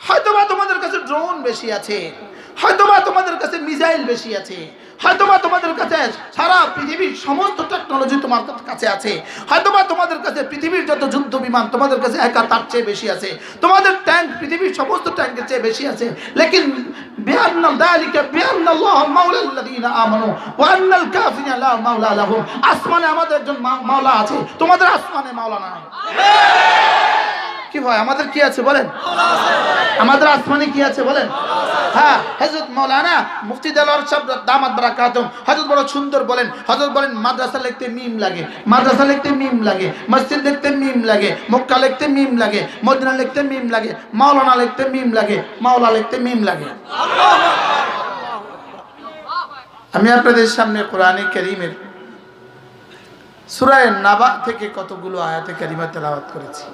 হয়তোবা তোমাদের কাছে ড্রোন বেশি আছে, হয়তোবা তোমাদের কাছে মিসাইল বেশি আছে, হয়তোবা তোমাদের কাছে সারা পৃথিবীর সমস্ত টেকনোলজি তোমার কাছে আছে, হয়তোবা তোমাদের কাছে পৃথিবীর যত যুদ্ধ বিমান তোমাদের কাছে একা তার চেয়ে বেশি আছে, তোমাদের ট্যাঙ্ক পৃথিবীর সমস্ত ট্যাঙ্কের চেয়ে বেশি আছে। লেকিন বিআন্না যালিকা বিআন্নাল্লাহ মাওলাল্লাযীনা আমানু ওয়া আন্নাল কাফিরিনা লা মাওলা লাহুম। আসমানে আমাদের একজন মাওলা আছে, তোমাদের আসমানে মাওলা নাই। কি ভাই আমাদের কি আছে বলেন? আমাদের আসমানে কি আছে বলেন? হ্যাঁ, হযরত মাওলানা মুফতি দেলোয়ার সাহেব দামাত বারাকাতুম হযরত বড় সুন্দর বলেন, হযরত বলেন মাদ্রাসা লিখতে মিম লাগে, মাদ্রাসা লিখতে মিম লাগে, মসজিদ লিখতে মিম লাগে, মক্কা লিখতে মিম লাগে, মদিনা লিখতে মিম লাগে, মাওলানা লিখতে মিম লাগে, মাওলা লিখতে মিম লাগে। আমি আপনাদের সামনে কোরআনে কারীমের সূরা নাবা থেকে কতগুলো আয়াতে কারিমা তেলাওয়াত করেছি।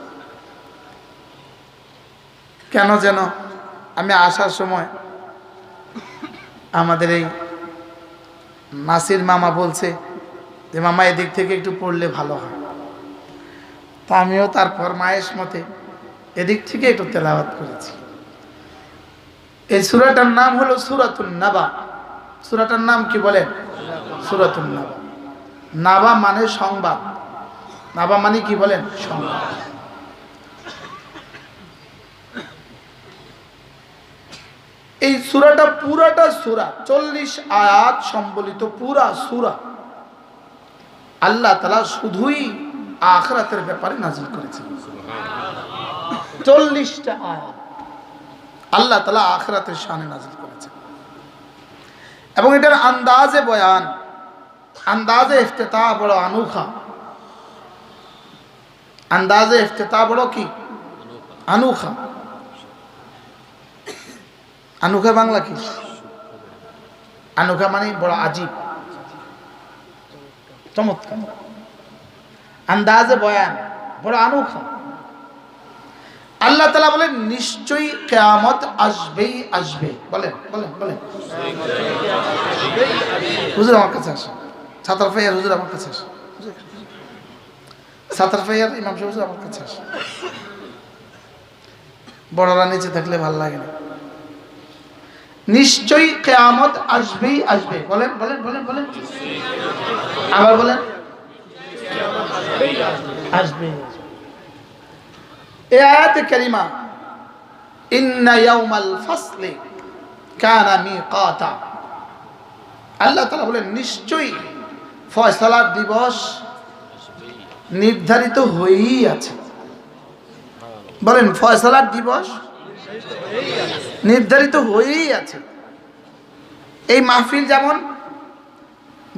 কেন যেন আমি আসার সময় আমাদের এই নাসির মামা বলছে যে মামা এদিক থেকে একটু পড়লে ভালো হয়, তা আমিও তার ফরমায়েশ মতে এদিক থেকে একটু তেলাওয়াত করেছি। এই সূরাটার নাম হলো সূরাতুন নাবা। সূরাটার নাম কি বলেন? সূরাতুন নাবা। নাবা মানে সংবাদ, নাবা মানে কি বলেন? সংবাদ। এই সূরাটা পুরাটা সূরা 40 আয়াত সম্বলিত পুরা সূরা আল্লাহ তাআলা শুধুই আখিরাতের ব্যাপারে নাযিল করেছেন। 40টা আয়াত আল্লাহ তাআলা আখিরাতের শানে নাযিল করেছেন এবং এটার আন্দাজে বয়ান, আন্দাজে ইফতিতাহ বড় আনুখা। আন্দাজে ইফতিতাহ বড় কি? আনুখা। আনুখা বাংলা কি? আনুখা মানে বড় আজীব, চমৎকার। আন্দাজে বয়ান বড় আনুখা। আল্লাহ তাআলা বলেন নিশ্চয়ই কিয়ামত আসবেই আসবে। বলেন বলেন বলেন। হুজুর আমার কাছে আসেন, ছাত্র ফাইয়ার হুজুর আমার কাছে আসেন, ছাত্র ফাইয়ার ইমাম সাহেব হুজুর আমার কাছে আসেন। বড়রা নিচে থাকলে ভালো লাগে না। নিশ্চয়ই কিয়ামত আসবেই আসবে। বলেন বলেন বলেন বলেন, আবার বলেন। আসবে। এই আয়াতে কারিমা ইন্না ইয়াউমাল ফাসলি কানা মিকাতা। আল্লাহ তাআলা বলেন নিশ্চয়ই ফয়সালার দিবস নির্ধারিত হয়েই আছে। বলেন ফয়সালার দিবস নির্ধারিত হয়েই আছে। এই মাহফিল যেমন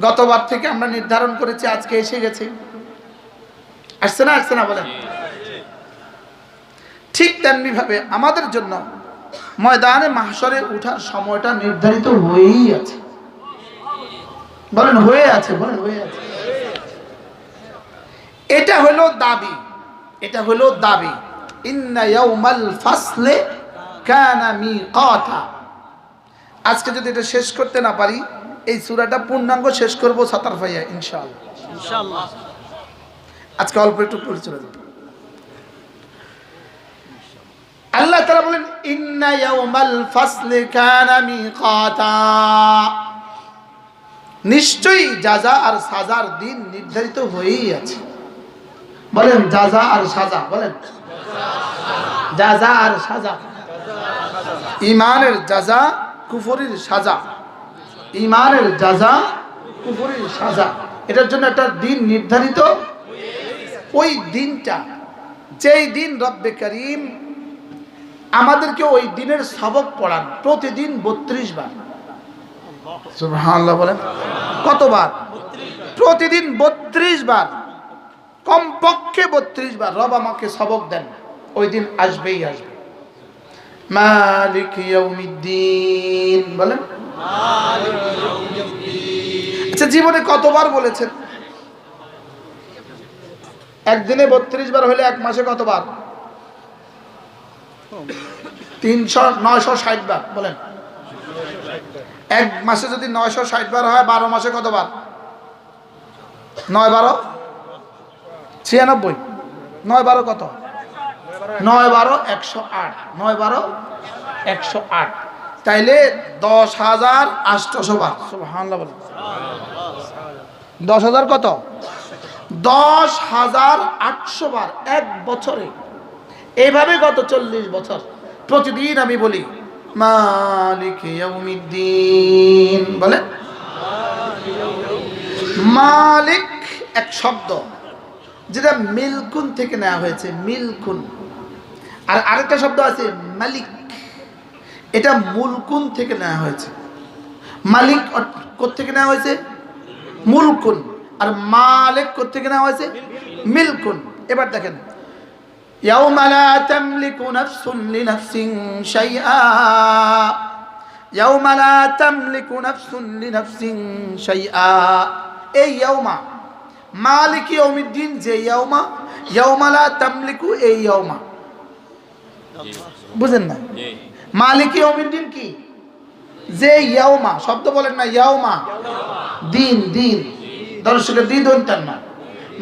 গতবার থেকে আমরা নির্ধারণ করেছি, আজকে এসে গেছে। আসছে না? আসছে না? বলেন। ঠিক তেমনি ভাবে আমাদের জন্য ময়দানে মাহশরে উঠার সময়টা নির্ধারিত হয়েই আছে। বলেন হয়ে আছে, বলেন হয়ে আছে। এটা হলো দাবি, এটা হলো দাবি। ইন্না ইয়াউমাল ফাসলে কানা মিকাতা। আজকে যদি এটা শেষ করতে না পারি, এই সূরাটা পূর্ণাঙ্গ শেষ করব সাতার ভাইয়া ইনশাআল্লাহ। ইনশাআল্লাহ আজকে অল্প একটু পড়ে চলে যাব। আল্লাহ তাআলা বলেন ইন্না ইয়াউমাল ফাসলি কানা মিকাতা। নিশ্চয়ই যাজা আর সাজার দিন নির্ধারিত হয়েই আছে। বলেন যাজা আর সাজা। বলেন যাজা আর সাজা। ঈমানের যাজা, কুফরির সাজা। ঈমানের যাজা, কুফরির সাজা। এটার জন্য একটা দিন নির্ধারিত। ওই দিনটা, যেই দিন রব্বে করিম আমাদেরকে ওই দিনের সবক পড়ান প্রতিদিন 32 বার। সুবহানাল্লাহ বলেন। কতবার? প্রতিদিন 32 বার, কমপক্ষে 32 বার রব আমাকে সবক দেন। ওই দিন আসবেই আসবে। মালিক ইয়াউমিদ্দিন। বলেন মালিক ইয়াউমিদ্দিন। আচ্ছা জীবনে কতবার বলেছেন? একদিনে 32 বার হলে এক মাসে কতবার? 960 বার। বলেন এক মাসে যদি 960 বার হয়, 12 মাসে কতবার? 9 12 96। 9 12 কত? 9 12 108, 9 12 108, তাইলে 10,800 বার। সুবহানাল্লাহ বলেন। 10,000 কত? 10,800 বার এক বছরে। এইভাবে গত 40 বছর প্রতিদিন আমি বলি মালিক ইয়াউমিদ্দিন। বলে মালিক এক শব্দ যেটা মিলকুন থেকে নেওয়া হয়েছে, মিলকুন। আর আরেকটা শব্দ আছে মালিক, এটা মুলকুন থেকে নেওয়া হয়েছে। মালিক কোত্থেকে নেওয়া হয়েছে? মুলকুন। আর মালিক কোত্থেকে নেওয়া হয়েছে? মিলকুন। এবার দেখেন, ইয়াউমা লা তামলিকু নাফসুন লিনাফসিন শাইআ, ইয়াউমা লা তামলিকু নাফসুন লিনাফসিন শাইআ। এই ইয়াউমা মালিক ইয়াউমিদ্দিন, যে ইয়াউমা, ইয়াউমা লা তামলিকু, এই ইয়াউমা। বুঝেন না? মালিক ইয়াউমিদ্দিন কি? যে ইয়াউমা, শব্দ বলেন না, ইয়াউমা দিন, দিন দর্শকের দিন দন্তান না।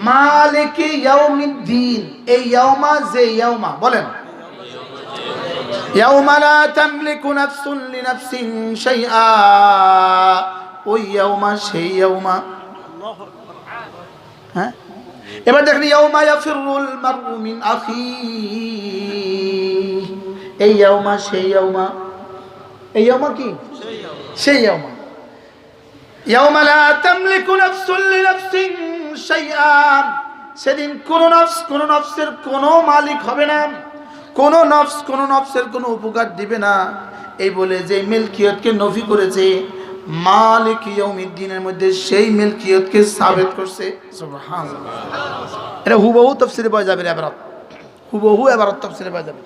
মালিক ইয়াউমিদ্দিন, এই ইয়াউমা, যে ইয়াউমা। বলেন ইয়াউমা লা তামলিকু নাফসুন লিনাফসিন শাইআ, ওই ইয়াউমা, সেই ইয়াউমা। হ্যাঁ, এবার দেখেন ইয়াউমা ইয়াফিরুল মারউ মিন আখিহি, এই ইয়াউমা, সেই ইয়াউমা। এই ইয়াউমা কি? সেই ইয়াউমা। ইয়াউমা লা তামলিকু নাফসুন লিনাফসিন শাইআ, সেদিন কোন নফস কোন নফসের কোন মালিক হবে না, কোন নফস কোন নফসের কোন উপকার দিবে না। এই বলে যে মিলকিয়তকে নফি করেছে, মালিক ইয়াউমিদ্দিনের মধ্যে সেই মিলকিয়তকে সাবিত করছে। সুবহানাল্লাহ। এটা হুবহু তাফসীরে পাওয়া যাবে, ইবারত হুবহু ইবারত তাফসীরে পাওয়া যাবে।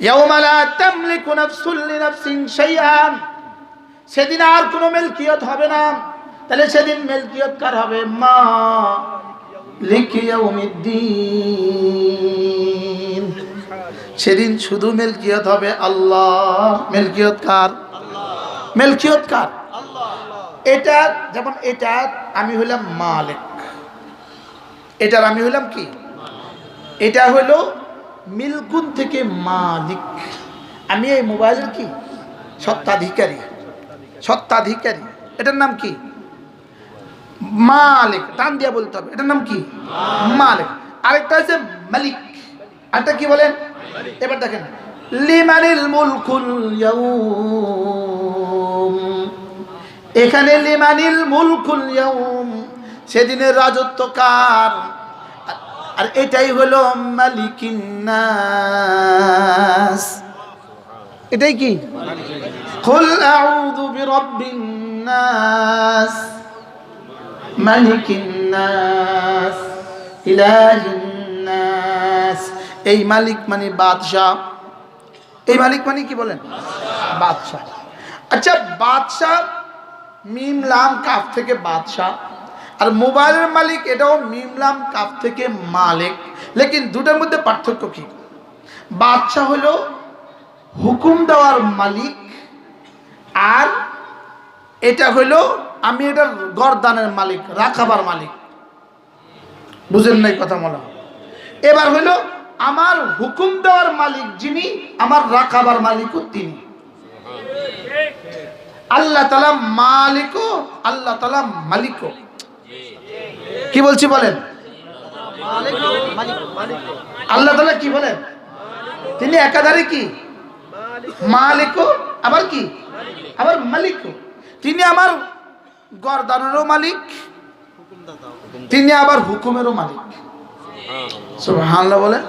ইয়াউমা লা তামলিকু নাফসুন লিনাফসিন শাইআ, সেদিন আর কোনো মিলকিয়ত হবে না। তাহলে সেদিন মিলকিয়ত কার হবে? মালিক ইয়াউমিদ্দিন। সেদিন শুধু মিলকিয়ত হবে আল্লাহ। মিলকিয়ত কার? মিলকিয়ত কার? এটা যেমন এটা আমি হইলাম মালিক, এটার আমি হইলাম কি? এটা হইল মিলকুন থেকে মালিক। আমি এই মোবাইলের কি? সত্ত্বাধিকারী, সত্ত্বাধিকারী। এটার নাম কি? মালিক। টান দিয়া বলতে হবে, এটার নাম কি? মালিক। আরেকটা আছে মালিক, আরেকটা কি বলেন? এবার দেখেন লিমানিল মুলকুল ইয়াউম, এখানে লিমানিল মুলকুল ইয়াউম, সেদিনের রাজত্ব কার? আর এটাই হলো মালিকিন নাস। এটাই কি? কুল আউযু বিরাব্বিন নাস, মালিকিন নাস, ইলাহিন নাস। এই মালিক মানে বাদশাহ। এই মালিক মানে কি বলেন? বাদশাহ। আচ্ছা, বাদশাহ মিম লাম কাফ থেকে বাদশাহ, আর মোবাইলের মালিক এটাও মিম লাম কাফ থেকে মালিক। লেকিন দুটার মধ্যে পার্থক্য কি? বাদশাহ হলো হুকুম দেওয়ার মালিক, আর এটা হলো আমি এটার গরদানের মালিক, রাখাবার মালিক। বুঝেন নাই কথা বলা? এবার হইল আমার হুকুম দেওয়ার মালিক যিনি, আমার রাখাবার মালিকও তিনি। আল্লাহ তাআলা মালিকও, আল্লাহ তাআলা মালিকও। কি বলছি বলেন? আল্লাহ তাআলা কি বলেন? তিনি একাধারে কি? মালিকও, আবার কি? আবার মালিকও। তিনি আমার গরদানেরও মালিক, তিনি আবার হুকুমেরও মালিক। সুবহানাল্লাহ বলেন।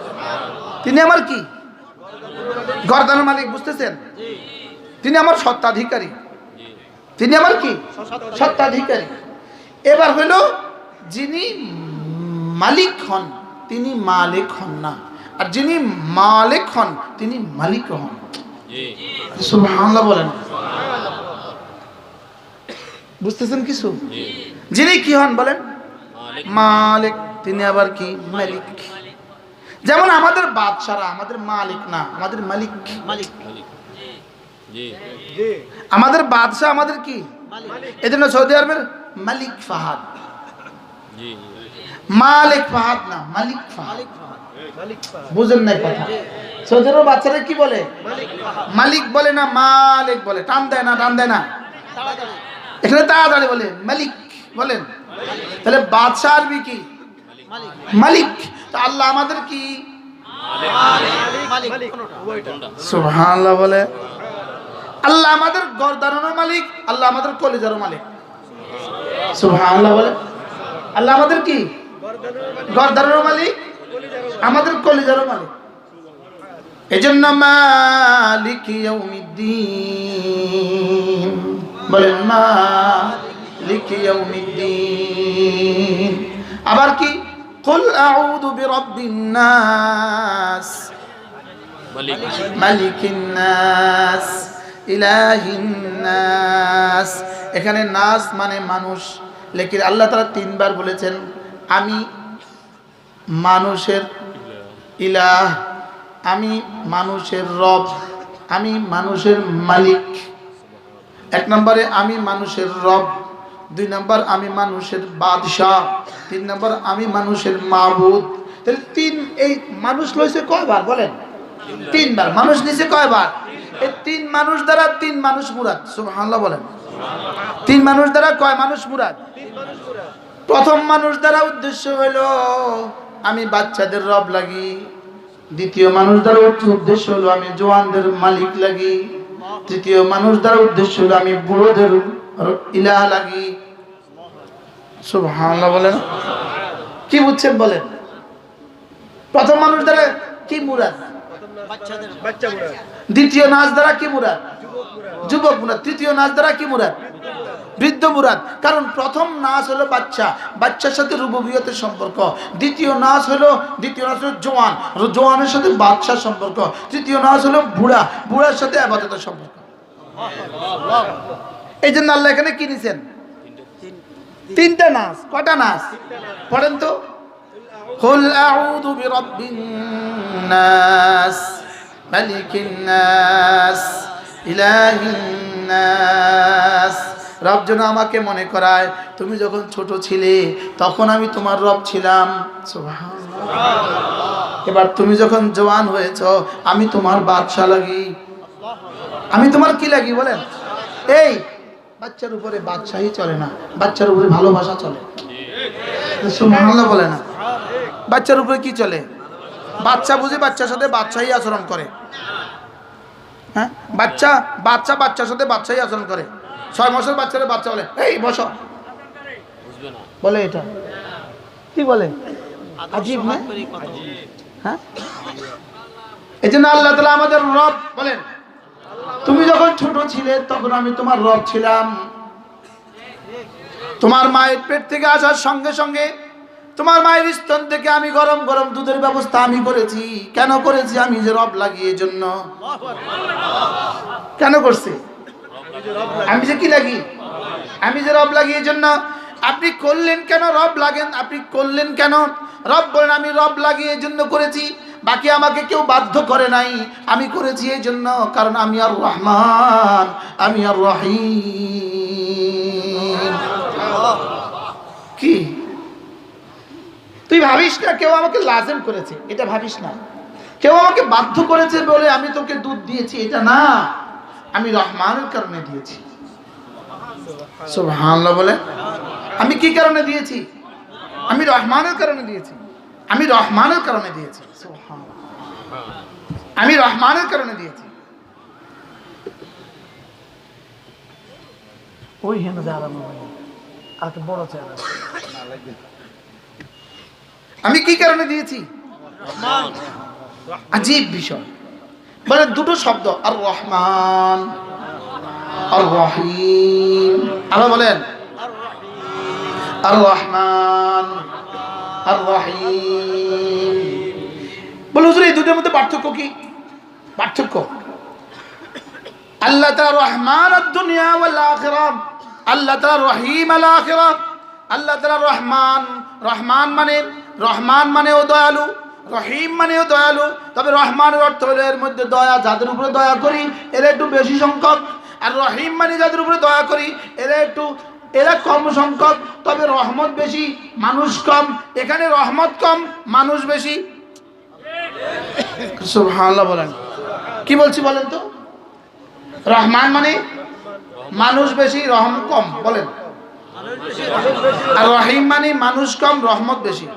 তিনি আমার কি? গরদানের মালিক। বুঝতেছেন? তিনি আমার সত্ত্বাধিকারী, তিনি আমার কি? সত্ত্বাধিকারী। এবার হইল যিনি মালিক হন তিনি মালিক হন না, আর যিনি মালিক হন তিনি মালিক হন। সুবহানাল্লাহ বলেন। বুঝতেছেন কিছু? যিনি কি হন বলেন? মালিক, তিনি আবার কি? মালিক। যেমন আমাদের বাদশারা আমাদের মালিক না, আমাদের মালিক। আমাদের বাদশাহ আমাদের কি? এজন্য সৌদি আরবের মালিক ফাহাদ, মালিক ফাহাদ না, মালিক ফাহাদ। বুঝেন নাই কথা? ছোট বাচ্চারা কি বলে? মালিক বলে না মালিক বলে, টান দেয় না, টান দেয় না, এখানে তাড়াতাড়ি বলে মালিক বলেন। তাহলে বাদশা আরবি কি? মালিক। তো আল্লাহ আমাদের কি? সুবহানাল্লাহ বলে। আল্লাহ আমাদের গর্দানেরও মালিক, আল্লাহ আমাদের কলিজারও মালিক। সুবহানাল্লাহ বলে। আল্লাহ আমাদের কি? গর্দানেরও মালিক, আমাদের কলিজারও মালিক। এজন্য মালিক ইয়াউমিদ্দিন বলেন, মালিক ইয়াউমিদ্দিন। আবার কি? কুল আউযু বিরাব্বিন নাস মালিকিন নাস ইলাহিন নাস। এখানে নাস মানে মানুষ, লেকিন আল্লাহ তাআলা তিনবার বলেছেন আমি মানুষের ইলাহ, আমি মানুষের রব, আমি মানুষের মালিক। এক নম্বরে আমি মানুষের রব, দুই নম্বর আমি মানুষের বাদশাহ, তিন নম্বর আমি মানুষের মাবুদ। তাহলে তিন, এই মানুষ লইছে কয়বার বলেন? তিনবার। মানুষ নিছে কয়বার? এই তিন মানুষ দ্বারা তিন মানুষ মুরাদ। সুবহানাল্লাহ বলেন। তিন মানুষ দ্বারা কয় মানুষ মুরাদ? প্রথম মানুষ দ্বারা উদ্দেশ্য হইল আমি বাচ্চাদের রব লাগি, দ্বিতীয় মানুষ দ্বারা উদ্দেশ্য হলো আমি জওয়ানদের মালিক লাগি, তৃতীয় মানুষ দ্বারা উদ্দেশ্য হলো আমি বুড়োদের ইলাহ লাগি। সুবহানাল্লাহ বলেন। কি বুঝছেন বলেন? প্রথম মানুষ দ্বারা কি মুরাদ? বাচ্চা মুরাদ। দ্বিতীয় নাচ দ্বারা কি মুরাদ? যুবক মুরাদ। তৃতীয় নাচ দ্বারা কি মুরাদ? বৃদ্ধ মুরাদ। কারণ প্রথম নাচ হলো বাচ্চা, বাচ্চার সাথে রুবুবিয়তের সম্পর্ক। দ্বিতীয় নাচ হলো জওয়ান, জওয়ানের সাথে বাদশার সম্পর্ক। তৃতীয় নাচ হলো বুড়া, বুড়ার সাথে ইবাদতের সম্পর্ক। এই জন্য আল্লাহ এখানে কি দিয়েছেন? তিনটা নাচ। কয়টা নাচ পড়েন তো? কুল আউযু বিরাব্বিন নাস মালিকিন নাস ইলাহিন নাস। রব যেন আমাকে মনে করায় তুমি যখন ছোট ছিলে তখন আমি তোমার রব ছিলাম। সুবহানাল্লাহ। এবার তুমি যখন জওয়ান হয়েছ আমি তোমার বাদশা লাগি। আমি তোমার কি লাগি বলেন? এই বাচ্চার উপরে বাদশাহী চলে না, বাচ্চার উপরে ভালোবাসা চলে। সুবহানাল্লাহ বলে না? বাচ্চার উপরে কি চলে? বাচ্চা বুঝে বাচ্চার সাথে বাদশাহী আচরণ করে। হ্যাঁ, বাচ্চা বাচ্চা বাচ্চার সাথে বাদশাহী আচরণ করে। 6 মাসের বাচ্চারা বাচ্চা বলে এই বসো, বলে এটা কি বলে? আজীব না? হ্যাঁ, এই জন্য আল্লাহ তাআলা আমাদের রব বলেন তুমি যখন ছোট ছিলে তখন আমি তোমার রব ছিলাম। তোমার মায়ের পেট থেকে আসার সঙ্গে সঙ্গে তোমার মায়ের স্তন থেকে আমি গরম গরম দুধের ব্যবস্থা আমি করেছি। কেন করেছি? আমি যে রব লাগি এই জন্য। কেন করছি? আমি যে কি লাগি? আমি যে রব লাগি এই জন্য। আপনি করলেন কেন রব লাগেন? আপনি করলেন কেন রব? বলেন আমি রব লাগি এই জন্য করেছি, বাকি আমাকে কেউ বাধ্য করে নাই, আমি করেছি এই জন্য। কারণ আমি আর রহমান, আমি আর রহিম। কি তুই ভাবিস না কেউ আমাকে লাজেম করেছে, এটা ভাবিস না। কেউ আমাকে বাধ্য করেছে বলে আমি তোকে দুধ দিয়েছি, এটা না। আমি রহমানের কারণে দিয়েছি। সুবহানাল্লাহ বলে। আমি কি কারণে দিয়েছি? আমি রহমানের কারণে দিয়েছি। আমি রহমানের কারণে দিয়েছি। সুবহানাল্লাহ, আমি রহমানের কারণে দিয়েছি। ওই হেন যারা আর বড় চেহারা, আমি কি কারণে দিয়েছি? আজীব বিষয়। মানে দুটো শব্দ, আর রহমান আর রহিম। আল্লাহ বলেন আর রহমান আর রহিম। বলে হুজুর এই দুটোর মধ্যে পার্থক্য কি? পার্থক্য আল্লাহ তাআলা রহমান আদ-দুনিয়া ওয়াল আখিরাহ, আল্লাহ তাআলা রহিম আল আখিরাহ। আল্লাহ তাআলা রহমান, রহমান মানে ও দয়ালু, রহিম মানেও দয়ালু। তবে রহমানের অর্থ হলো এর মধ্যে দয়া, যাদের উপরে দয়া করি এরা একটু বেশি সংখ্যক। আর রহিম মানে যাদের উপরে দয়া করি এরা কম সংখ্যক, তবে রহমত বেশি মানুষ কম। এখানে রহমত কম মানুষ বেশি। সুবহানাল্লাহ বলেন। কি বলছি বলেন তো? রহমান মানে মানুষ বেশি রহম কম, বলেন। আর রহিম মানে মানুষ কম রহমত বেশি।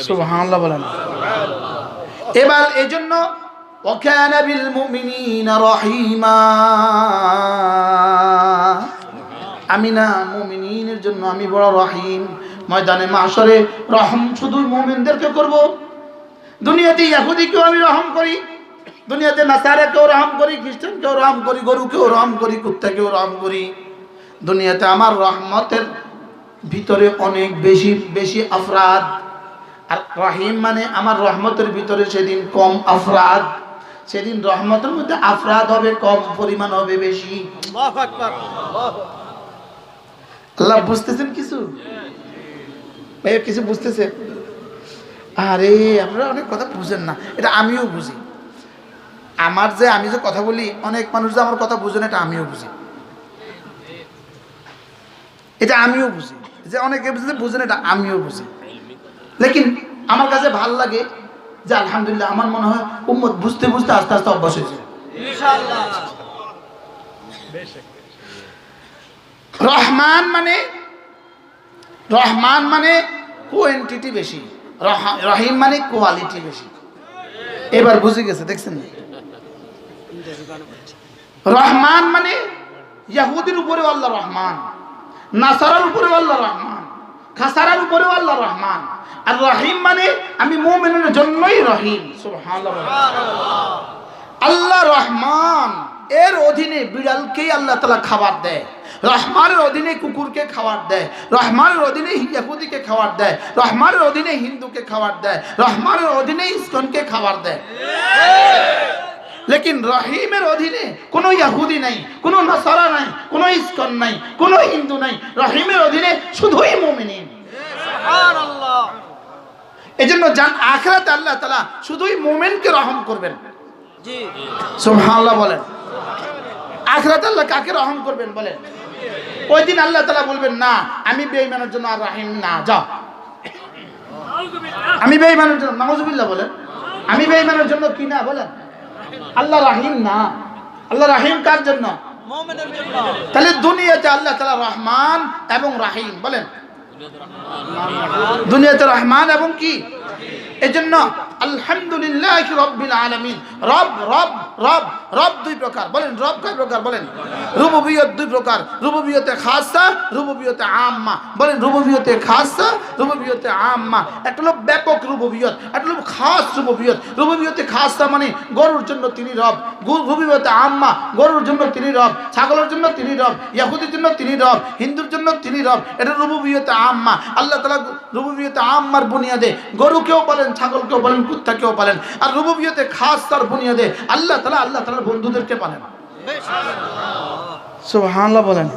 সুবহানাল্লাহ বলেন। এবার এজন্য ওয়াকানা বিল মুমিনিনা রহিমা, আমি না মুমিনের জন্য আমি বড় রহিম। ময়দানে মাহশরে রহম শুধু মুমিনদেরকে করব। দুনিয়াতে ইহুদিকেও আমি রহম করি, দুনিয়াতে নাসারাকেও রহম করি, খ্রিস্টানকেও রহম করি, গরুকেও রহম করি, কুত্তাকেও রহম করি। দুনিয়াতে আমার রহমতের ভিতরে অনেক বেশি বেশি আফরাদ, আর রহিম মানে আমার রহমতের ভিতরে সেদিন কম আফরাদ। সেদিন রহমতের মধ্যে আফরাদ হবে কম, পরিমাণ হবে বেশি। আল্লাহ বুঝতেছেন কিছু? ভাই কিছু বুঝতেছে? আরে আপনারা অনেক কথা বুঝেন না, এটা আমিও বুঝি। আমি যে কথা বলি, অনেক মানুষ যে আমার কথা বুঝেন, এটা আমিও বুঝি। এটা আমিও বুঝি যে অনেকে বুঝেন, এটা আমিও বুঝি। লেকিন আমার কাছে ভাল লাগে যে আলহামদুলিল্লাহ, আমার মনে হয় উম্মত বুঝতে বুঝতে আস্তে আস্তে অভ্যাস হয়েছে ইনশাআল্লাহ। রহমান মানে কোয়ান্টিটি বেশি, রহিম মানে কোয়ালিটি বেশি। এবার বুঝে গেছে, দেখছেন না? রহমান মানে ইহুদির উপরে আল্লাহ রহমান, নাসারার উপরে আল্লাহ রহমান, খাসারার উপরে আল্লাহ রহমান। আর রহিম মানে আমি মুমিনের জন্যই রহিম। সুবহানাল্লাহ। আল্লাহ রহমান, এর অধীনে বিড়ালকেই আল্লাহ তাআলা খাবার দেয়, রহমানের অধীনে কুকুরকে খাবার দেয়, রহমানের অধীনে ইহুদিকে খাবার দেয়, রহমানের অধীনে হিন্দুকে খাবার দেয়, রহমানের অধীনে ইসকনকে খাবার দেয়। লেকিন রহিমের অধীনে কোনো ইহুদি নাই, কোনো নাসারা নাই, কোনো ইসকন নাই, কোনো হিন্দু নাই। রহিমের অধীনে শুধুই মুমিন। সুবহানাল্লাহ। এজন্য জান আখিরাতে আল্লাহ তাআলা শুধুই মুমিনকে রহম করবেন। জি সুবহানাল্লাহ বলেন। আখিরাতে আল্লাহ কাকে রহম করবেন বলেন? ওই দিন আল্লাহ তাআলা বলবেন, না আমি বেঈমানের জন্য আর রহিম না, যাও। আমি বেঈমানের জন্য, নাউজুবিল্লাহ বলেন, আমি বেঈমানের জন্য কি না বলেন? আল্লাহ রহিম না। আল্লাহ রহিম কার জন্য? মুমিনের জন্য। তাহলে দুনিয়াতে আল্লাহ তাআলা রহমান এবং রহিম, বলেন। দুনিয়াতে রহমান এবং কি? এজন্য আলহামদুলিল্লাহি রাব্বিল আলামিন। রব রব রব রব দুই প্রকার, বলেন। রব কয় প্রকার বলেন? রুবুবিয়ত দুই প্রকার, রুবুবিয়তে খাসা, রুবুবিয়তে আম্মা। বলেন রুবুবিয়তে খাসা, রুবুবিয়তে আম্মা। একটা হলো ব্যাপক রুবুবিয়ত, একটা হলো খাস রুবুবিয়ত। রুবুবিয়তে খাসা মানে গরুর জন্য তিনি রব, রুবুবিয়তে আম্মা গরুর জন্য তিনি রব, ছাগলের জন্য তিনি রব, ইহুদির জন্য তিনি রব, হিন্দুর জন্য তিনি রব। এটা রুবুবিয়তে আম্মা। আল্লাহ তাআলা রুবুবিয়তে আম্মার বুনিয়াদে গরুকেও বলেন, ছাগলকেও বলেন, কুত্তাকেও বলেন। আর রুবুবিয়তে খাসসার বুনিয়াদে আল্লাহ তাআলার বন্ধুদেরকে পালেন। সুবহানাল্লাহ বলেন।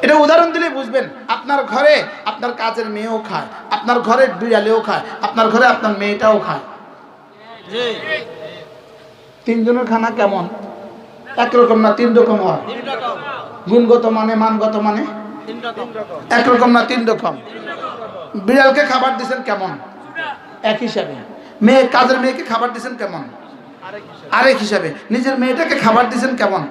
এটা উদাহরণ দিলে বুঝবেন। আপনার ঘরে আপনার কাজের মেয়েও খায়, আপনার ঘরের বিড়ালেও খায়, আপনার ঘরে আপনার মেয়েটাও খায়। তিনজনের খানা কেমন? একরকম না, তিন রকম হয়। গুণগত মানে, মানগত মানে একরকম না, তিন রকম। বিড়ালকে খাবার দিচ্ছেন কেমন? এক হিসাবে। কাজের মেয়েকে খাবার দিচ্ছেন কেমন? আরেক হিসাবে। নিজের মেয়েটাকে খাবার দিচ্ছেন কেমন?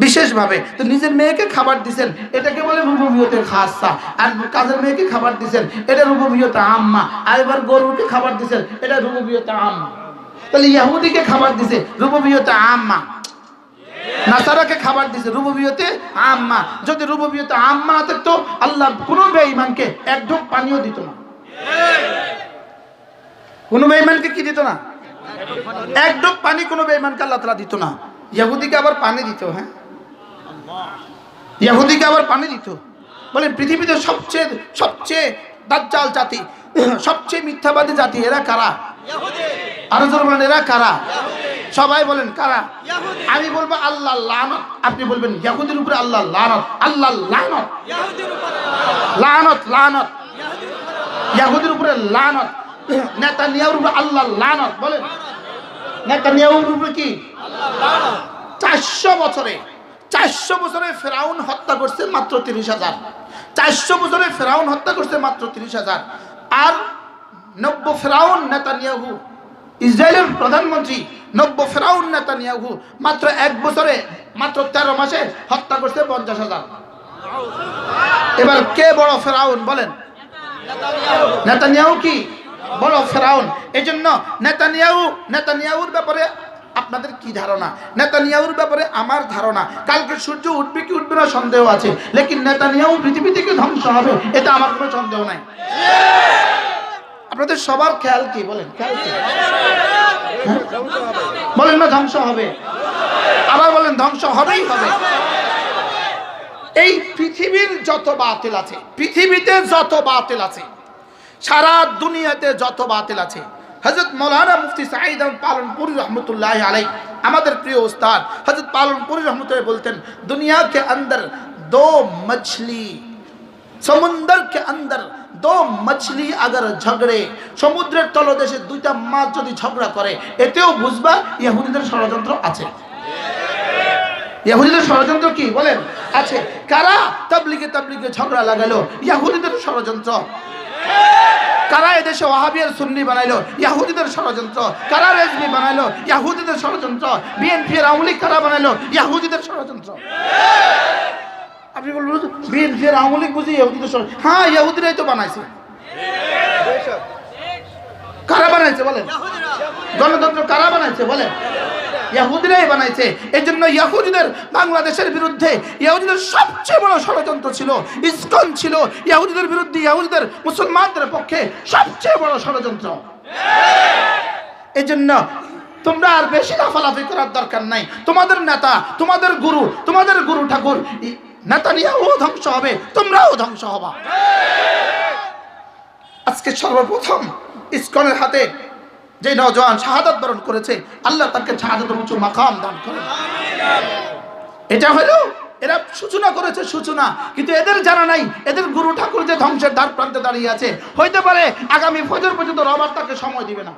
বিশেষ ভাবে। তো নিজের মেয়েকে খাবার দিচ্ছেন, এটাকে বলে রুবুবিয়তে খাসা। আর কাজের মেয়েকে খাবার দিচ্ছেন, এটা রুবুবিয়তে আম্মা। আর এবার গরুকে খাবার দিচ্ছেন, এটা রুবুবিয়তে আম্মা। তাহলে ইহুদিকে খাবার দিছে রুবুবিয়তে আম্মা, নাসারাকে খাবার দিছে রুবুবিয়তে আম্মা। যদি রুবুবিয়তে আম্মা না থাকতো, আল্লাহ কোনো বেঈমানকে এক ঢোক পানিও দিত না। কোনো বেঈমানকে কি দিত না? এক ঢোক পানি কোনো বেঈমানকে আল্লাহ তাআলা দিত না। ইহুদিকে আবার পানি দিত। হ্যাঁ, ইহুদিকে আবার পানি দিত। বলেন পৃথিবীতে সবচেয়ে দাজ্জাল জাতি, সবচেয়ে মিথ্যাবাদী জাতি এরা কারা? আরো জোরে বলেন, এরা কারা? সবাই বলেন কারা? আমি বলবো আল্লাহ লানত, আপনি বলবেন ইহুদির উপরে আল্লাহ লানত। আল্লাহ লানত, লানত লানত, ইহুদির উপরে লানত। নেতানিয়াহুর উপরে আল্লাহ লানত। বলেন নেতানিয়াহুর উপরে কি? 400 বছরে ফেরাউন হত্যা করছে মাত্র 30,000। 400 বছরে ফেরাউন হত্যা করছে মাত্র 30,000। আর নব্য ফেরাউন নেতানিয়াহু, ইসরায়েলের প্রধানমন্ত্রী নব্য ফেরাউন নেতানিয়াহু মাত্র 1 বছরে, মাত্র 13 মাসে হত্যা করছে 50,000। এবার কে বড় ফেরাউন বলেন? নেতানিয়াহু কি বড় ফেরাউন? এজন্য নেতানিয়াহুর ব্যাপারে আপনাদের কি ধারণা? নেতানিয়াহুর ব্যাপারে আমার ধারণা, কালকে সূর্য উঠবে কি উঠবে না সন্দেহ আছে, লেকিন নেতানিয়াহু পৃথিবী থেকে ধ্বংস হবে, এটা আমার কোনো সন্দেহ নাই। আপনাদের সবার খেয়াল কি বলেন? খেয়াল কি? বলেন না ধ্বংস হবে, আবার বলেন ধ্বংস হবেই হবে। এই পৃথিবীর যত বাতিল আছে, পৃথিবীতে যত বাতিল আছে, সারা দুনিয়াতে যত বাতিল আছে, হযরত মৌলানা মুফতি সাঈদ আহমদ পালনপুরি রহমতুল্লাহ আলাইহি, আমাদের প্রিয় উস্তাদ হযরত পালনপুরি রহমতুল্লাহ বলতেন, দুনিয়া के अंदर 2 मछली, সমুদ্র के अंदर 2 मछली अगर झगड़े, সমুদ্রের তলদেশে 2টা মাছ যদি ঝগড়া করে, এতেও বুঝবা ইহুদিদের ষড়যন্ত্র আছে। ইহুদিদের ষড়যন্ত্র কি বলেন? আছে। কারা তাবলিগে ঝগড়া লাগালো? ইহুদিদের ষড়যন্ত্র। কারা এদেশে ওয়াহাবি আর সুন্নি বানাইলো? ইহুদিদের ষড়যন্ত্র। কারা রেজভি বানাইলো? ইহুদিদের ষড়যন্ত্র। বিএনপি এর আওয়ামী লীগ কারা বানাইলো? ইহুদিদের ষড়যন্ত্র। আপনি বলবেন বিএনপি এর আওয়ামী লীগ বুঝি ইহুদিদের ষড়যন্ত্র? হ্যাঁ, ইহুদিরাই তো বানাইছে। কারা বানাইছে বলেন? গণতন্ত্র কারা বানাইছে বলেন? ইহুদিরাই বানাইছে। এজন্য ইহুদিদের বাংলাদেশের বিরুদ্ধে ইহুদিদের সবচেয়ে বড় ষড়যন্ত্র ছিল ইসকন, ছিল ইহুদিদের বিরুদ্ধে, ইহুদিদের মুসলমানদের পক্ষে সবচেয়ে বড় ষড়যন্ত্র। এজন্য তোমরা আর বেশি লাফালাফি করার দরকার নাই। তোমাদের নেতা, তোমাদের গুরু ঠাকুর নেতানিয়াহু ধ্বংস হবে, তোমরাও ধ্বংস হবা। আজকে সর্বপ্রথম ইসকনের হাতে যে নওজোয়ান শাহাদাত বরণ করেছে, আল্লাহ তাকে শাহাদাতের উচ্চ মাকাম দান করেন। এটা হলো এরা সূচনা করেছে, সূচনা, কিন্তু এদের জানা নাই এদের গুরু ঠাকুর যে ধ্বংসের দ্বার প্রান্তে দাঁড়িয়ে আছে। হইতে পারে আগামী ফজর পর্যন্ত রবার তাকে সময় দিবে না।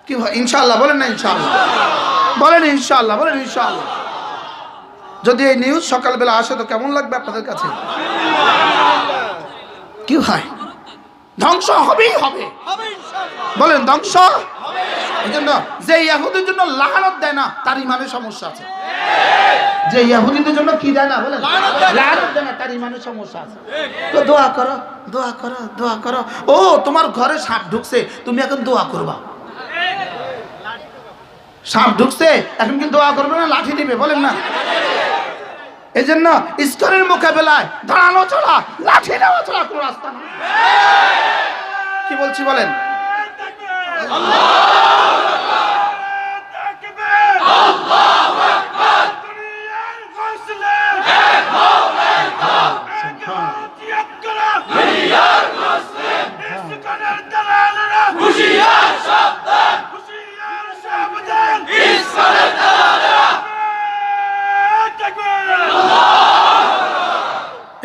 কি হয়? ইনশাআল্লাহ বলেন না? ইনশাআল্লাহ বলেন, ইনশাআল্লাহ বলেন, ইনশাআল্লাহ। যদি এই নিউজ সকালবেলা আসে তো কেমন লাগবে আপনাদের কাছে? কি হয়? ধ্বংস হবেই হবে, বলেন ধ্বংস। এই জন্য যে ইহুদির জন্য লানত দেয় না তার ইমানে সমস্যা আছে। যে ইহুদিদের জন্য কি দেয় না বলেন, লানত দেয় না, তার ইমানে সমস্যা আছে। তো দোয়া করো, দোয়া করো, দোয়া করো। ও তোমার ঘরে সাপ ঢুকছে, তুমি এখন দোয়া করবা। সাপ ঢুকছে এখন কিন্তু দোয়া করবে না, লাঠি দিবে, বলেন না? এই জন্য ইসকনের মোকাবেলায় দাঁড়ানো ছাড়া, লাঠি নেওয়া ছাড়া কোনো রাস্তা না। কি বলছি বলেন?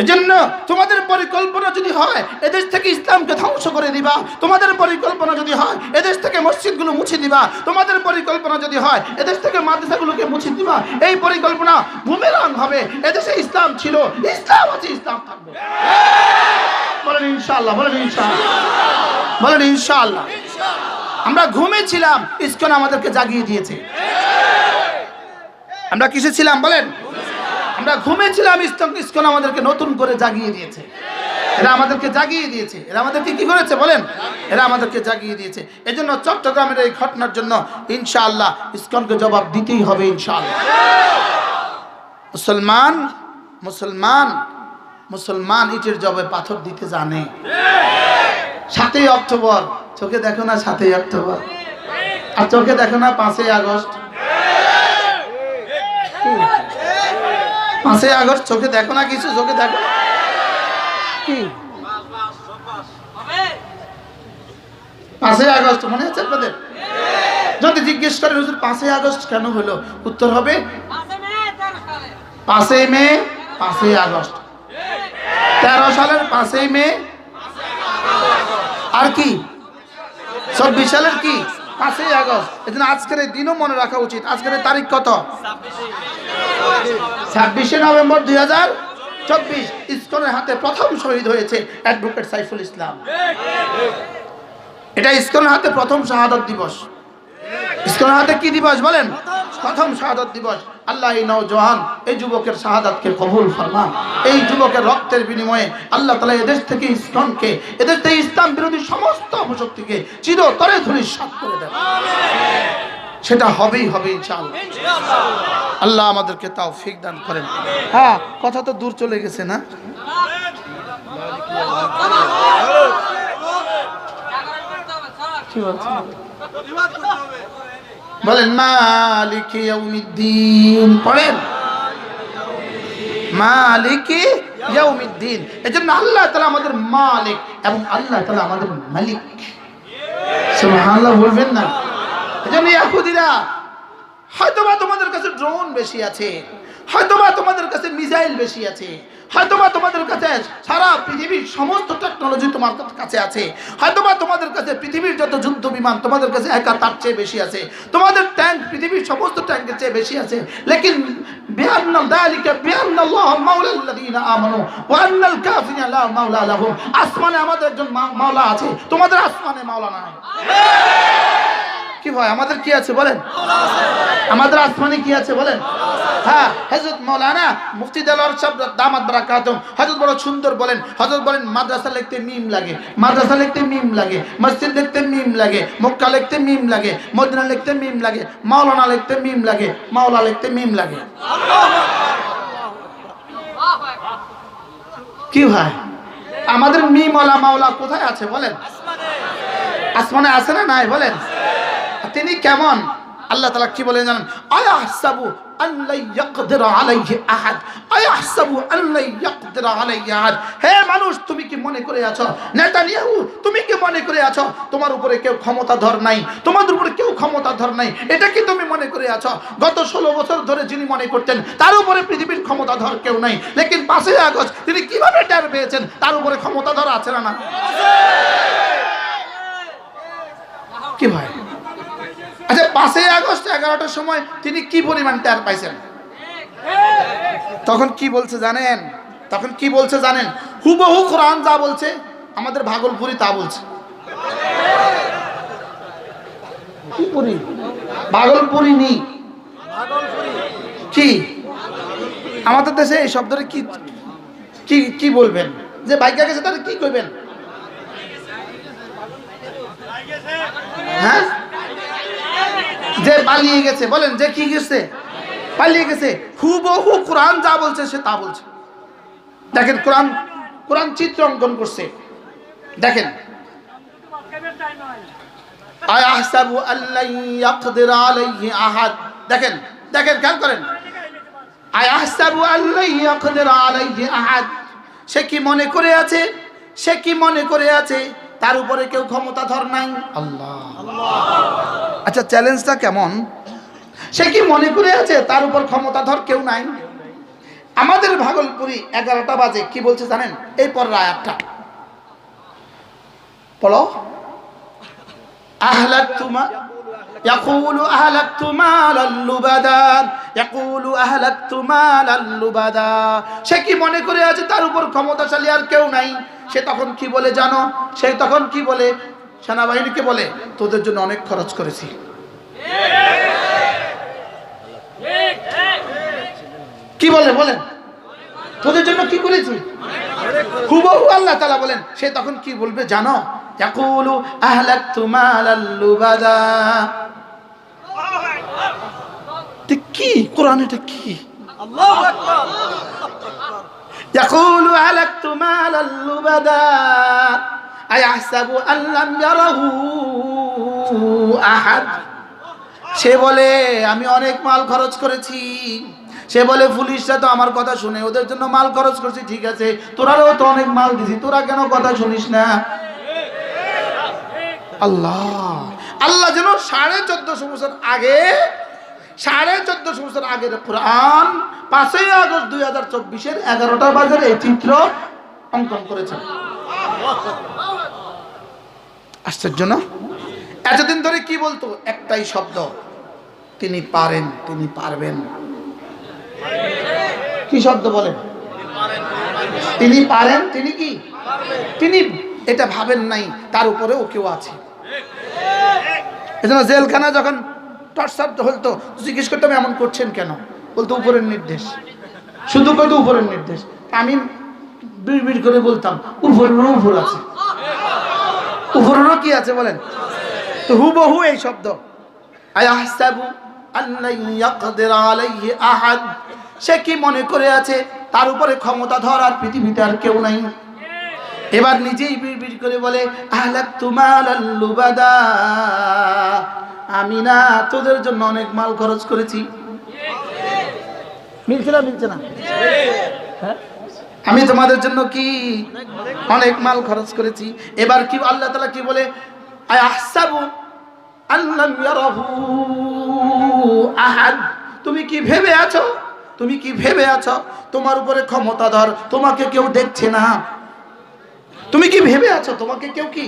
এজন্য তোমাদের পরিকল্পনা যদি হয় এদেশ থেকে ইসলামকে ধ্বংস করে দিবা, তোমাদের পরিকল্পনা যদি হয় এদেশ থেকে মসজিদগুলো মুছে দিবা, তোমাদের পরিকল্পনা যদি হয় এদেশ থেকে মাদ্রাসাগুলোকে মুছে দিবা, এই পরিকল্পনা বুমেরাং হবে। এদেশে ইসলাম ছিল, ইসলাম আছে, ইসলাম থাকবে। বলেন ইনশাআল্লাহ, বলেন ইনশাআল্লাহ, বলেন ইনশাআল্লাহ। আমরা ঘুমিয়েছিলাম, ইসকন আমাদেরকে জাগিয়ে দিয়েছে। আমরা কিসে ছিলাম বলেন? আমরা ঘুমিয়েছিলাম, ইসকন আমাদেরকে নতুন করে জাগিয়ে দিয়েছে। এরা আমাদেরকে জাগিয়ে দিয়েছে। এরা আমাদেরকে কি করেছে বলেন? এরা আমাদেরকে জাগিয়ে দিয়েছে। এজন্য চট্টগ্রামের এই ঘটনার জন্য ইনশাআল্লাহ ইসকনকে জবাব দিতেই হবে ইনশাআল্লাহ। মুসলমান মুসলমান মুসলমান ইটের জবাবে পাথর দিতে জানে। 7ই অক্টোবর চোখে দেখো না, 7ই অক্টোবর, আর চোখে দেখো না 5ই আগস্ট। 5ই আগস্ট চোখে দেখো না, কিছু চোখে দেখো না। কি 5ই আগস্ট মনে আছে আপনাদের? যদি জিজ্ঞেস করেন হুজুর 5ই আগস্ট কেন হলো, উত্তর হবে 5ই মে, 5ই আগস্ট। 13 সালের 5ই মে, আর কি 24 সালের কি 5ই আগস্ট। এজন্য আজকের এই দিনও মনে রাখা উচিত। আজকের তারিখ কত? 26শে নভেম্বর 2024। 24 ইসকনের হাতে প্রথম শহীদ হয়েছে অ্যাডভোকেট সাইফুল ইসলাম। এটা ইসকনের হাতে প্রথম শাহাদাত দিবস। ইসকনের হাতে কি দিবস বলেন? প্রথম শাহাদাত দিবস। আল্লাহ এই নওজোয়ান এই যুবকের শাহাদাতকে কবুল ফরমান। এই যুবকের রক্তের বিনিময়ে আল্লাহ তাআলা এদেশ থেকে ইসকনকে, এদেশ থেকে ইসলাম বিরোধী সমস্ত অপশক্তিকে চিরতরে ধূলিসাৎ করে দেন। সেটা হবেই হবে ইনশাআল্লাহ। আল্লাহ আমাদেরকে তৌফিক দান করেন। হ্যাঁ, কথা তো দূর চলে গেছে না? কি বলছেন? বলেন মালিকি ইয়াউমিদ্দিন পড়েন, মালিকি ইয়াউমিদ্দিন। এজন্য আল্লাহ তাআলা আমাদের মালিক এবং আল্লাহ তাআলা আমাদের মালিক। সুবহানাল্লাহ বলবেন না? এজন্য ইহুদিরা হয়তোবা তোমাদের কাছে ড্রোন বেশি আছে, হয়তোবা তোমাদের কাছে মিসাইল বেশি আছে, হয়তোবা তোমাদের কাছে সারা পৃথিবীর সমস্ত টেকনোলজি তোমার কাছে আছে, হয়তোবা তোমাদের কাছে পৃথিবীর যত যুদ্ধ বিমান তোমাদের কাছে একা তার চেয়ে বেশি আছে, তোমাদের ট্যাঙ্ক পৃথিবীর সমস্ত ট্যাঙ্কের চেয়ে বেশি আছে। লেকিন বিআন্না যালিকা বিআন্নাল্লাহ মাওলাল্লাযিনা আমানু ওয়া আন্নাল কাফিরিনা লা মাওলা লাহুম। আসমানে আমাদের একজন মাওলা আছে, তোমাদের আসমানে মাওলা নাই। কি ভাই, আমাদের কি আছে বলেন? আমাদের আসমানে কি আছে বলেন? হ্যাঁ, হযরত মাওলানা মুফতি দেলোয়ার সাহেব দামাত বারাকাতুম হযরত বড় সুন্দর বলেন, হযরত বলেন মাদ্রাসা লিখতে মিম লাগে, মাদ্রাসা লিখতে মিম লাগে, মসজিদ লিখতে মিম লাগে, মক্কা লিখতে মিম লাগে, মদিনা লিখতে মিম লাগে, মাওলানা লিখতে মিম লাগে, মাওলা লিখতে মিম লাগে। কি ভাই, আমাদের মিমওয়ালা মাওলা কোথায় আছে বলেন? আসমানে আছে না নাই বলেন? তিনি কেমন? আল্লাহ তাআলা কি বলেন জানেন? আয়াহসাবু আল্লা ইয়াকদির আলাইহি আহাদ, আয়াহসাবু আল্লা ইয়াকদির আলাইহি আহাদ। হে মানুষ, তুমি কি মনে করে আছো, নেতানিয়াহু তুমি কি মনে করে আছো তোমার উপরে কেউ ক্ষমতাধর নাই, তোমাদের উপরে কেউ ক্ষমতাধর নাই? এটা কি তুমি মনে করে আছো গত 16 বছর ধরে যিনি মনে করতেন তার উপরে পৃথিবীর ক্ষমতাধর কেউ নাই, লেকিন 5 আগস্ট তিনি কিভাবে টের পেয়েছেন তার উপরে ক্ষমতাধর আছে না? কি ভাই, আচ্ছা 5 আগস্ট 11টার সময় তিনি কি পরিমাণ টের পাইছেন? তখন কি বলছে জানেন? তখন কি বলছে জানেন? হুবহু কোরআন যা বলছে আমাদের ভাগলপুরি তা বলছে। কি পুরি? ভাগলপুরি নি কি? আমাদের দেশে এই শব্দটা কি কি কি বলবেন? যে বাইকা গেছে তাহলে কি কইবেন? হ্যাঁ, যে পালিয়ে গেছে বলেন, যে কি গেছে পালিয়ে গেছে। হুবহু কোরআন যা বলছে সে তা বলছে। দেখেন কোরআন, কোরআন চিত্র অঙ্কন করছে। দেখেন আয়াহসাবু আল্লা ইয়াকদির আলাইহি আহাদ। দেখেন দেখেন খেয়াল করেন, আয়াহসাবু আল্লা ইয়াকদির আলাইহি আহাদ। সে কি মনে করে আছে, সে কি মনে করে আছে তার উপরে কেউ ক্ষমতাধর নাই? আল্লাহ। আচ্ছা চ্যালেঞ্জটা কেমন? সে কি মনে করে আছে তার উপর ক্ষমতাধর কেউ নাই? আমাদের ভাগলপুরি 11টা বাজে কি বলছে জানেন? এই পরের আয়াতটা পড়ো। আহলাকতুমা ইয়াকুলু আহলাকতু মালাল লুবাদা, ইয়াকুলু আহলাকতু মালাল লুবাদা। সে কি মনে করে আছে তার উপর ক্ষমতাশালী আর কেউ নাই? সে তখন কি বলে জানো? সে তখন কি বলে? সেনাবাহিনীকে বলে তোদের জন্য অনেক খরচ করেছি। কি বলে বলেন? তোদের জন্য কি করেছি? হুবহু আল্লাহ তাআলা বলেন, সে তখন কি বলবে জানো? ইয়াকুলু আহলাকতু মালাল লুবাদা। কি কোরআন এটা কি? আল্লাহু আকবার। ইয়াকুলু আহলাকতু মালাল লুবাদা আয়াহসাবু আন লাম ইয়ারাহু আহাদ। সে বলে আমি অনেক মাল খরচ করেছি। সে বলে পুলিশরা তো আমার কথা শুনে, ওদের জন্য মাল খরচ করছি, ঠিক আছে, তোরাও তো অনেক মাল দিছি, তোরা কেন কথা শুনিস না? আল্লাহ আল্লাহ যেন 1450 বছর আগে, 1450 বছর আগের কোরআন 5 আগস্ট 2024 11টা বাজার এই চিত্র অঙ্কন করেছেন। আশ্চর্য না? এতদিন ধরে কি বলতো? একটাই শব্দ, তিনি পারেন, তিনি পারবেন। কি শব্দ বলেন? তিনি পারেন, তিনি কি তিনি এটা ভাবেন নাই, তার উপরেও কেউ আছে। এজন্য জেলখানা যখন টর্চার হতো, জিজ্ঞেস করতাম এমন করছেন কেন, বলতো উপরের নির্দেশ, শুধু কইতো উপরের নির্দেশ। আমি বিড়বিড় করে বলতাম উপরেরও উপর আছে, উপরেরও কি আছে বলেন। তো হুবহু এই শব্দ, আয়াহসাবু আল্লা ইয়াকদির আলাইহি আহাদ, সে কি মনে করে আছে তার উপরে ক্ষমতা ধরার পৃথিবীতে আর কেউ নাই। এবার নিজেই বিড়বিড় করে বলে আহলাকতু মালাল লুবাদা, আমি না তোদের জন্য অনেক মাল খরচ করেছি। মিলছে না হ্যাঁ, আমি তোমাদের জন্য কি অনেক মাল খরচ করেছি। এবার কি আল্লাহ তাআলা কি বলে, আয়াহসাবু আল্লাম ইয়ারাহু আহাদ, তুমি কি ভেবে আছো, তুমি কি ভেবে আছো তোমার উপরে ক্ষমতাধর তোমাকে কেউ দেখছে না? তুমি কি ভেবে আছো তোমাকে কেউ কি,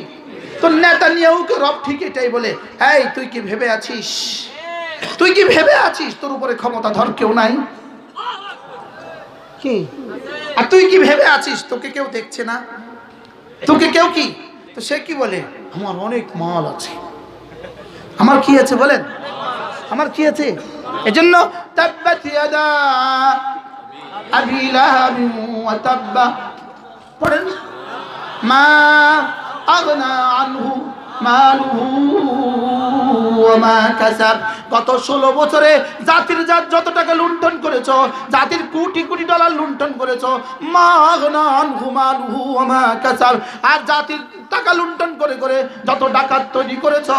তো নেতানিয়াহুকে রব ঠিক এটাই বলে, এই তুই কি ভেবে আছিস, তুই কি ভেবে আছিস তোর উপরে ক্ষমতাধর কেউ নাই কি? আর তুই কি ভেবে আছিস তোকে কেউ দেখছে না, তোকে কেউ কি? তো সে কি বলে, আমার অনেক মাল আছে। আমার কি আছে বলেন, আমার কি আছে? এজন্য তাব্বাত ইয়াদা আবি লাহাব ওয়া তাব্বা, পড়েন মা আগনা আনহু মালুহু ওয়া মা কাসাব। গত 16 বছরে জাতির জাত যত টাকা লুণ্ঠন করেছো, জাতির কোটি কোটি ডলার লুণ্ঠন করেছো, মা আগনা আনহু মালুহু ওয়া মা কাসাব। আর জাতির টাকা লুণ্ঠন করে করে যত ডাকাত তৈরি করেছো,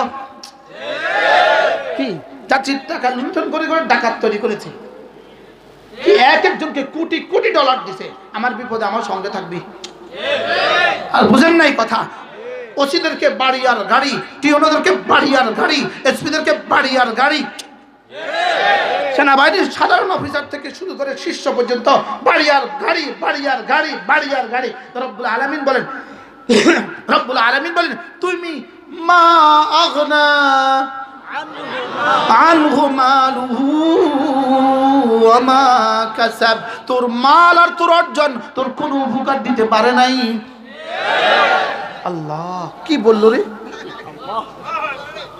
কি জাতির টাকা লুণ্ঠন করে করে ডাকাত তৈরি করেছে, কি এক একজনকে কোটি কোটি ডলার দিছে, আমার বিপদে আমার সঙ্গে থাকবি। আর বুঝেন নাই কথা, ওসিদেরকে বাড়ি আর গাড়ি, টিওনোদেরকে বাড়ি আর গাড়ি, এসপিদেরকে বাড়ি আর গাড়ি, সেনাবাহিনীর সাধারণ অফিসার থেকে শুরু করে শীর্ষ পর্যন্ত বাড়ি আর গাড়ি, বাড়ি আর গাড়ি, বাড়ি আর গাড়ি। রব্বুল আলামিন বলেন, রব্বুল আলামিন বলেন, তুমি মা আগনা আনহু মালুহু ওয়া মা কাসাব, তোর মাল আর তোর অর্জন তোর কোনো উপকার দিতে পারে নাই। আল্লাহ কি বললো রে,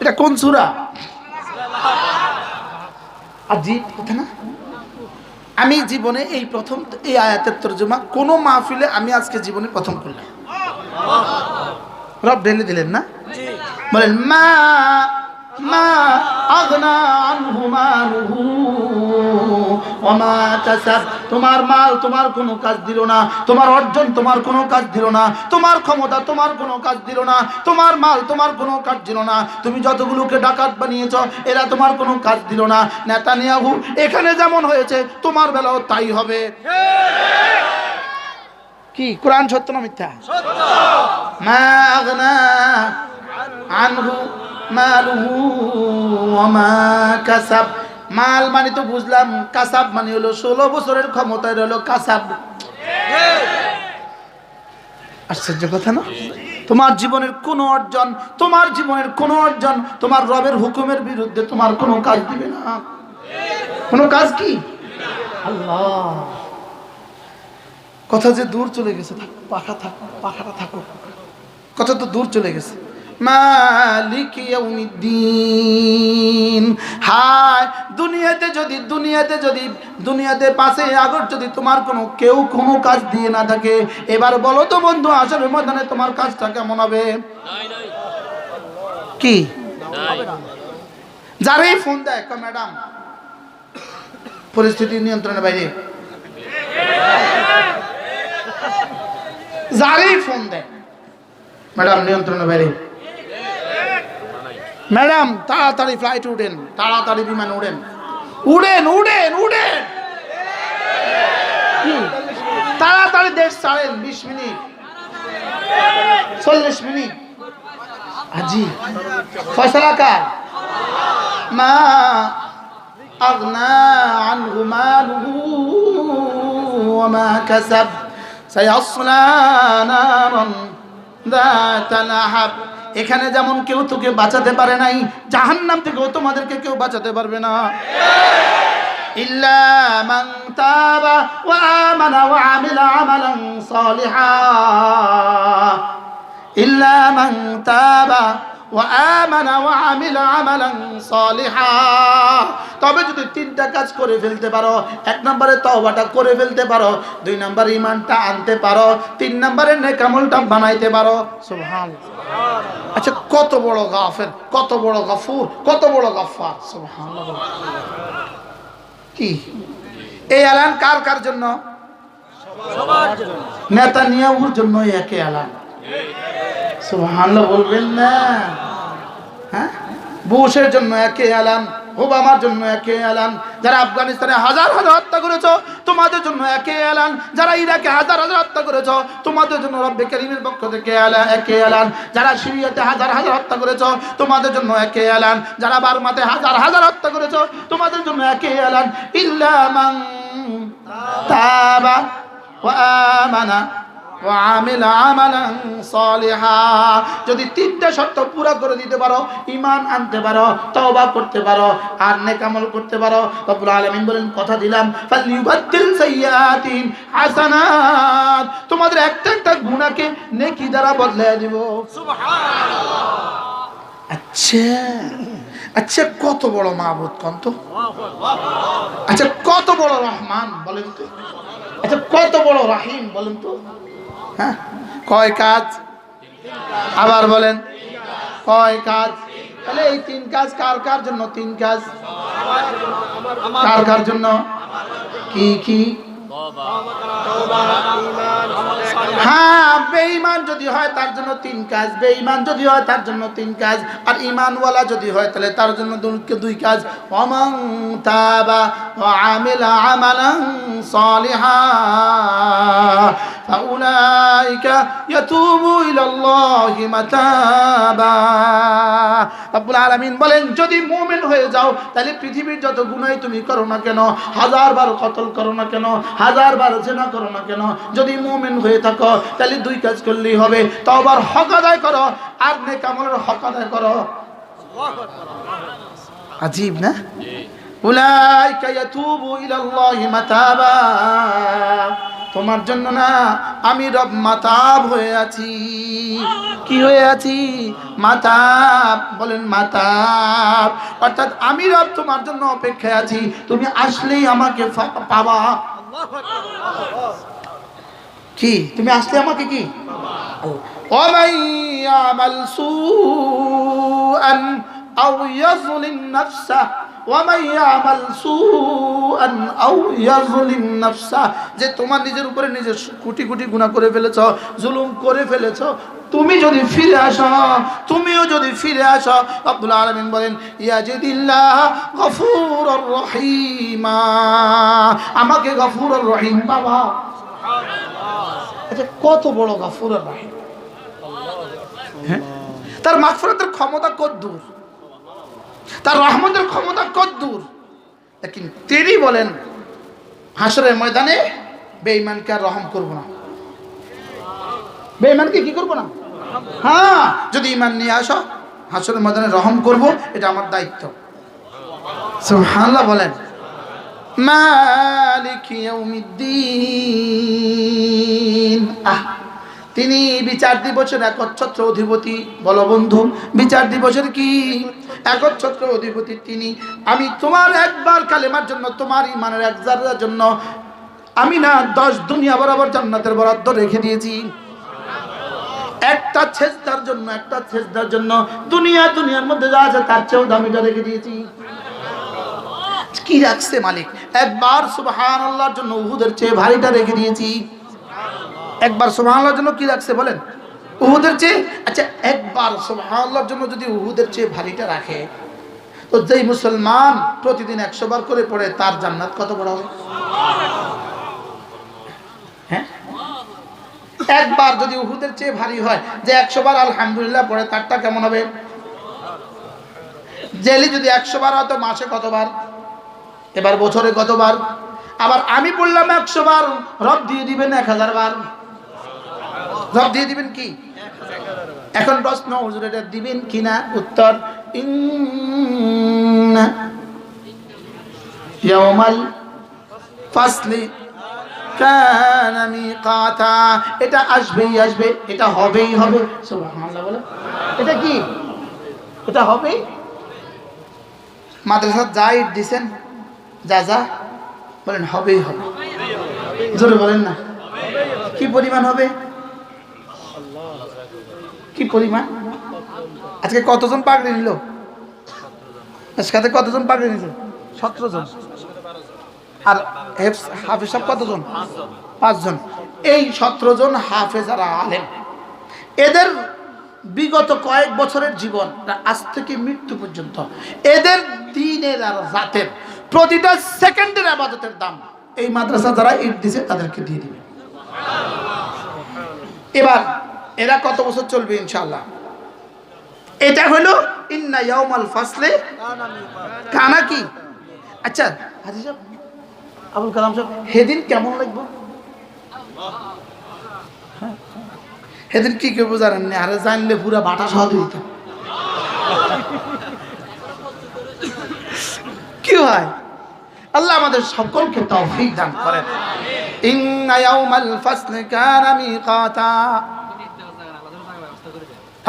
এটা কোন সূরা? আজীব কথা না। আমি জীবনে এই প্রথম এই আয়াতের তরজমা কোন মাহফিলে আমি আজকে জীবনে প্রথম করলাম। রব ঢেলে দিলেন না, বলেন মা মা আগনা আনহু মালুহু ওয়া মা কাসাব, তোমার মাল তোমার কোনো কাজ দিল না, তোমার অর্জন তোমার কোনো কাজ দিল না, তোমার ক্ষমতা তোমার কোনো কাজ দিল না, তোমার মাল তোমার কোনো কাজ দিল না, তুমি যতগুলোকে ডাকাত বানিয়েছো এরা তোমার কোনো কাজ দিল না। নেতানিয়াহু এখানে যেমন হয়েছে তোমার বেলাও তাই হবে। কি কোরআন সত্য না মিথ্যা? সত্য। মা আগনা আনহু মালুহু ওয়া মা কাসাব, মাল মানে তো বুঝলাম, কাসাব মানে হলো 16 বছরের ক্ষমতা হলো কাসাব। আশ্চর্য কথা না? তোমার জীবনের কোনো অর্জন, তোমার জীবনের কোনো অর্জন তোমার রবের হুকুমের বিরুদ্ধে তোমার কোনো কাজ দিবে না। কোনো কাজ কি? আল্লাহ কথা যে দূর চলে গেছে, পাখাটা থাকো, কথা তো দূর চলে গেছে। মালিক ইয়াউমিদ্দিন, হায় দুনিয়াতে যদি দুনিয়াতে 5 আগস্ট যদি তোমার কেউ কোনো কাজ দিয়ে না থাকে, এবার বলো তো বন্ধু আসলে ময়দানে তোমার কাজটা কেমন হবে? কি যারাই ফোন দেয় ম্যাডাম পরিস্থিতি নিয়ন্ত্রণের বাইরে, যারাই ফোন দেয় ম্যাডাম নিয়ন্ত্রণের বাইরে, ম্যাডাম তাড়াতাড়ি ফ্লাইট উঠেন, তাড়াতাড়ি বিমান উঠেন, উড়েন উড়েন উড়েন, তাড়াতাড়ি দেশ ছাড়েন, 20 মিনিট 40 মিনিট। আজি ফয়সালা কার? মা আগনা আনহু মালুহু ওয়া মা কাসাব সায়াসলা নারান যাতা লাহাব। এখানে যেমন কেউ তোকে বাঁচাতে পারে নাই, জাহান্নাম থেকেও তোমাদেরকে কেউ বাঁচাতে পারবে না। ইল্লা মান তাবা ওয়া আমানা ওয়া আমিলা আমালান সালিহা ইল্লা মান তাবা ওয়া আমানা ওয়া আমিলা আমালান সালিহা। তবে যদি তিনটা কাজ করে ফেলতে পারো, এক নম্বরে তওবাটা করে ফেলতে পারো, দুই নম্বরে ঈমানটা আনতে পারো, তিন নম্বরে নেক আমলটা বানাইতে পারো। সুবহানাল্লাহ। আচ্ছা, কত বড় গাফের, কত বড় গফুর, কত বড় গফফার। সুবহানাল্লাহ। কি এই এলান কার কার জন্য? সবার জন্য। নেতানিয়াহুর জন্য একই এলান। সুবহানাল্লাহ বলবেন না? হ্যাঁ, বুশের জন্য একই এলান, ওবামার জন্য একই এলান, যারা আফগানিস্তানে হাজার হাজার হত্যা করেছো তোমাদের জন্য একই এলান, যারা ইরাকে হাজার হাজার হত্যা করেছো তোমাদের জন্য রব্বে কারীমের পক্ষ থেকে একই এলান, যারা সিরিয়াতে হাজার হাজার হত্যা করেছো তোমাদের জন্য একই এলান, যারা বার্মাতে হাজার হাজার হত্যা করেছো তোমাদের জন্য একই এলান। ইল্লা মান তাবা ওয়া আমানা ওয়া আমিলা আমালান সালিহা। যদি তিনটা শর্ত পুরো করে দিতে পারো, ঈমান আনতে পারো, তওবা করতে পারো, আর নেক আমল করতে পারো, রব্বুল আলামিন বলেন কথা দিলাম ফালইউবাদদিল সাইয়্যাতিহিম হাসানাত, তোমাদের একটা একটা গুনাহকে নেকি দ্বারা বদলে দিব। সুবহানাল্লাহ। আচ্ছা আচ্ছা, কত বড় মাবুদ কোন তো? আচ্ছা, কত বড় রহমান বলেন তো? আচ্ছা, কত বড় রহিম বলেন তো? হ্যাঁ, কয় কাজ? আবার বলেন, কয় কাজ? তাহলে এই তিন কাজ কার কার জন্য? তিন কাজ কার কার জন্য? কি কি? হ্যাঁ, বেঈমান যদি হয় তার জন্য তিন কাজ, বেঈমান যদি হয় তার জন্য তিন কাজ, আর ঈমানওয়ালা যদি হয় তাহলে তার জন্য দুই কাজ। ওয়ামান তাবা ওয়া আমিলা আমালান সালিহা ফাউলাইকা ইয়াতুবু ইলাল্লাহি মাতাবা। রব্বুল আলামিন বলেন, যদি মুমিন হয়ে যাও তাহলে পৃথিবীর যত গুনাহ তুমি করো না কেন, হাজারবার কতল করো না কেন, হাজারবার জিনা করো না কেন, যদি মুমিন হয়ে থাকো তাহলে দুই কাজ করলেই হবে, তওবার হক আদায় করো আর নেক আমলের হক আদায় করো। আজীব না? উলাইকা ইয়াতুবু ইলাল্লাহি মাতাবা। তোমার জন্য না আমি রব মাতাব হয়ে আছি। কি হয়ে আছি? মাতাব। বলেন মাতাব। অর্থাৎ আমি রব তোমার জন্য অপেক্ষায় আছি, তুমি আসলেই আমাকে পাবা। কি? তুমি আসলে আমাকে কি? ওয়ামান ইয়ামাল সুআন আও ইয়াযলিম নাফসা ওয়ামান ইয়ামাল সুআন আও ইয়াযলিম নাফসা। যে তোমার নিজের উপরে নিজে কোটি কোটি গুনাহ করে ফেলেছো, জুলুম করে ফেলেছো, তুমি যদি ফিরে আসো, তুমিও যদি ফিরে আসো, রব্বুল আলামিন বলেন ইয়াজিদিল্লাহ গফুরুর রহিমা, আমাকে গফুরুর রহিম বাবা। আচ্ছা, কত বড় গফুরুর রহিম! তার মাগফিরাতের ক্ষমতা কত দূর, তার রহমতের ক্ষমতা কত দূর। লেকিন তিনি বলেন হাসরের ময়দানে বেঈমানকে আর রহম করব না। বেঈমানকে কি করব না? হ্যাঁ, যদি ঈমান নিয়ে আসো হাসরের ময়দানে রহম করব, এটা আমার দায়িত্ব। সুবহানাল্লাহ বলেন। মালিক ইয়াউমিদ্দিন। তিনি বিচার দিবসের একচ্ছত্র অধিপতি। বলো বন্ধু, বিচার দিবসের কি একচ্ছত্র অধিপতি তিনি। আমি তোমার একবার কালেমার জন্য, তোমার ঈমানের এক যারার জন্য আমি না 10 দুনিয়া বরাবর জান্নাতের বরাদ্দ রেখে দিয়েছি। একটা সেজদার জন্য, একটা সেজদার জন্য দুনিয়ার মধ্যে যা আছে তার চেয়েও দামিটা রেখে দিয়েছি। কি রাখছে মালিক? একবার সুবহানাল্লাহর জন্য উহুদের চেয়ে ভারীটা রেখে দিয়েছি। একবার সুবহানাল্লাহর জন্য কি রাখছে বলেন? উহুদের চেয়ে। আচ্ছা, একবার সুবহানাল্লাহর জন্য যদি উহুদের চেয়ে ভারীটা রাখে, তো যেই মুসলমান প্রতিদিন 100 বার করে পড়ে তার জান্নাত কত বড় হবে? হ্যাঁ, একবার যদি উহুদের চেয়ে ভারী হয়, যে 100 বার আলহামদুলিল্লাহ পড়ে তারটা কেমন হবে? জেলি যদি 100 বার হয় তো মাসে কতবার? এবার বছরে কতবার? আবার আমি বললাম 100 বার, রব দিয়ে দিবেন 1000 বার। রব দিয়ে দিবেন কি? এখন প্রশ্ন, হুজুর এটা দিবেন কিনা? উত্তর ইয়াউমাল ফাসলি কানা মিকাতা, এটা আসবেই আসবে, এটা হবেই হবে। সুবহানাল্লাহ বলে, এটা কি? এটা হবেই। মাদ্রাসা যা ইট দিছেন, যা যা বলেন হবেই হবে। জোরে বলেন না, কি পরিমাণ হবে? কি পরিমাণ? আজকে কতজন পাগড়ি নিল? আজকে কতজন পাগড়ি নিল? 17 জন। আর হাফেজ সাহেব কতজন? 5 জন। এই 17 জন হাফেজ আর আলেম, এদের বিগত কয়েক বছরের জীবন আজ থেকে মৃত্যু পর্যন্ত এদের দিনের আর রাতের প্রতিটা সেকেন্ডের ইবাদতের দাম এই মাদ্রাসা যারা ইট দিছে তাদেরকে দিয়ে দিবে। এবার এরা কত বছর চলবে ইনশাআল্লাহ? এটা হলো ইন্না ইয়াউমাল ফাসলে কানা কি? আচ্ছা হাজী সাহেব, আবুল কালাম সাহেব, সেদিন কেমন লাগবে? সেদিন কি করবো জানেন না? আরে জানলে পুরা বাটা সহ দিত। কি হয়? আল্লাহ আমাদের সকলকে তৌফিক দান করেন। ইন্না ইয়াউমাল ফাসলি কানা মিকাতা।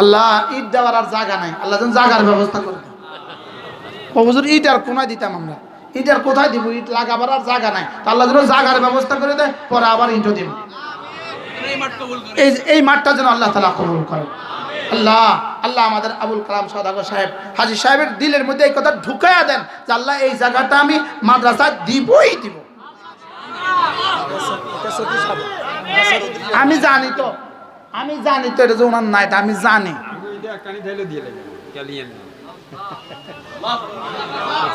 আল্লাহ ঈদ দেওয়ার আর জায়গা নাই, আল্লাহ যেন জায়গার ব্যবস্থা করে দেন। হুজুর ঈদ আর কোনায় দিতাম আমরা, ঈদ আর কোথায় দিব? ঈদ লাগাবার আর জায়গা নাই, আল্লাহ যেন জায়গার ব্যবস্থা করে দেয়, পরে আবার ঈদও দিব। এই মাঠটা যেন আল্লাহ তাআলা কবুল করেন। আল্লাহ আল্লাহ আমাদের আবুল কালাম সওদাগর সাহেব, হাজী সাহেবের দিলের মধ্যে এই কথা ঢুকাইয়া দেন যে আল্লাহ এই জায়গাটা আমি মাদ্রাসা দিবই দিব। আমি জানি তো এটা যে ওনার না, এটা আমি জানি।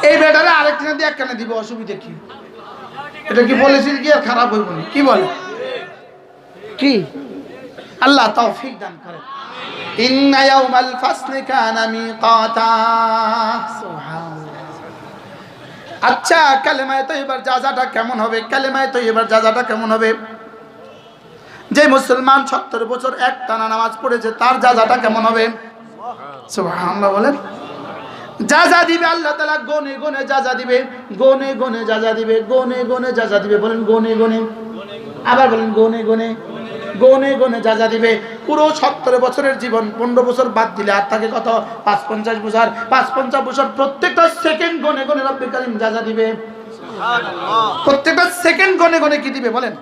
এই বেটারে আরেকটা দিয়ে একখানে দিব, অসুবিধা কি? এটা কি বলেছি কি আর খারাপ হইব না? কি বলে? কি? আল্লাহ তৌফিক দান করে। ইন্না ইয়াউমাল ফাসলি কানা মিকাতা। সুবহানাল্লাহ। আচ্ছা, কালেমায়ে তাইয়্যিবার জাযাটা কেমন হবে? কালেমায়ে তাইয়্যিবার জাযাটা কেমন হবে? যে মুসলমান 70 বছর একটানা নামাজ পড়েছে তার জাযাটা কেমন হবে? সুবহানাল্লাহ বলেন। জাযা দিবে আল্লাহ তাআলা, গনে গনে জাযা দিবে, গনে গনে জাযা দিবে, গনে গনে জাযা দিবে। বলেন গনে গনে, আবার বলেন গনে গনে, গনে গনে জাযা দিবে। পুরো 70 বছরের জীবন 15 বছর বাদ দিলে আর থাকে কত? 55 বছর। 55 বছর প্রত্যেকটা সেকেন্ড গনে গনে রব্বুল কারীম জাযা দিবে। সুবহানাল্লাহ। প্রত্যেকটা সেকেন্ড গনে গনে কি দিবে বলেন?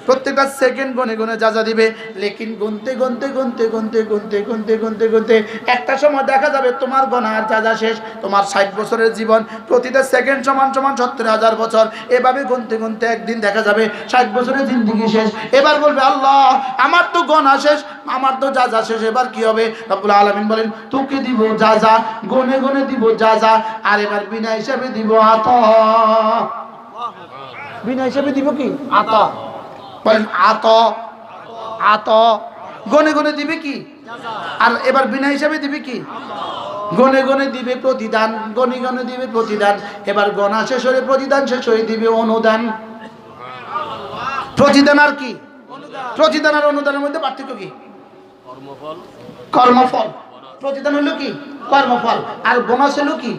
প্রত্যেকটা সেকেন্ড গনে গনে জাযা দিবে। লেকিন গুনতে গুনতে গুনতে গুনতে গুনতে গুনতে গুনতে গুনতে একটা সময় দেখা যাবে তোমার গনার জাযা শেষ। তোমার 60 বছরের জীবন, প্রতিটা সেকেন্ড সমান সমান 70,000 বছর। এভাবে গুনতে গুনতে একদিন দেখা যাবে 60 বছরের জিন্দেগি শেষ। এবার বলবে আল্লাহ আমার তো গনা শেষ, আমার তো জাযা শেষ, এবার কি হবে? রব্বুল আলামিন বলেন তোকে দিব জাযা, গনে গনে দিব জাযা, আর এবার বিনা হিসাবে দিব আতা। বিনা হিসাবে দিব কি? আতা। বলেন আত আত। গনে গনে দিবে কি? আর এবার বিনা হিসাবে দিবে কি? গনে গনে দিবে প্রতিদান, গনে গনে দিবে প্রতিদান। এবার গনা শেষ হয়ে প্রতিদান শেষ হয়ে দিবে অনুদান। প্রতিদান আর কি? প্রতিদান আর অনুদানের মধ্যে পার্থক্য কি? কর্মফল। প্রতিদান হলো কি? কর্মফল। আর বোনাস হলো কি?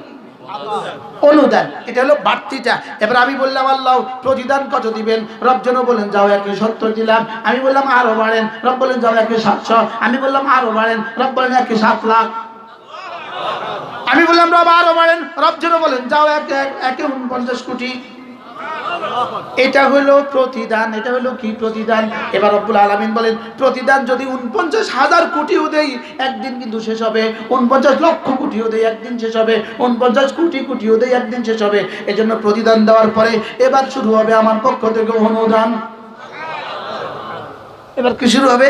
অনুদান। এটা হলো বাড়তিটা। এবার আমি বললাম আল্লাহ প্রতিদান কত দিবেন? রব যেন বলেন যাও 170 দিলাম। আমি বললাম আরো বাড়েন। রব বলেন যাও 700। আমি বললাম আরো বাড়েন। রব বলেন 7 লাখ। আমি বললাম রব আরো বাড়েন। রব যেন বলেন যাও 49 কোটি। এটা হলো প্রতিদান। এটা হলো কি? প্রতিদান। এবার রব্বুল আলামিন বলেন প্রতিদান যদি 49,000 কোটিও দেই একদিন কিন্তু শেষ হবে, 49 লক্ষ কোটিও দেই একদিন শেষ হবে, 49 কোটি কোটিও দেই একদিন শেষ হবে। এজন্য প্রতিদান দেওয়ার পরে এবার শুরু হবে আমার পক্ষ থেকে অনুদান। এবার কি শুরু হবে?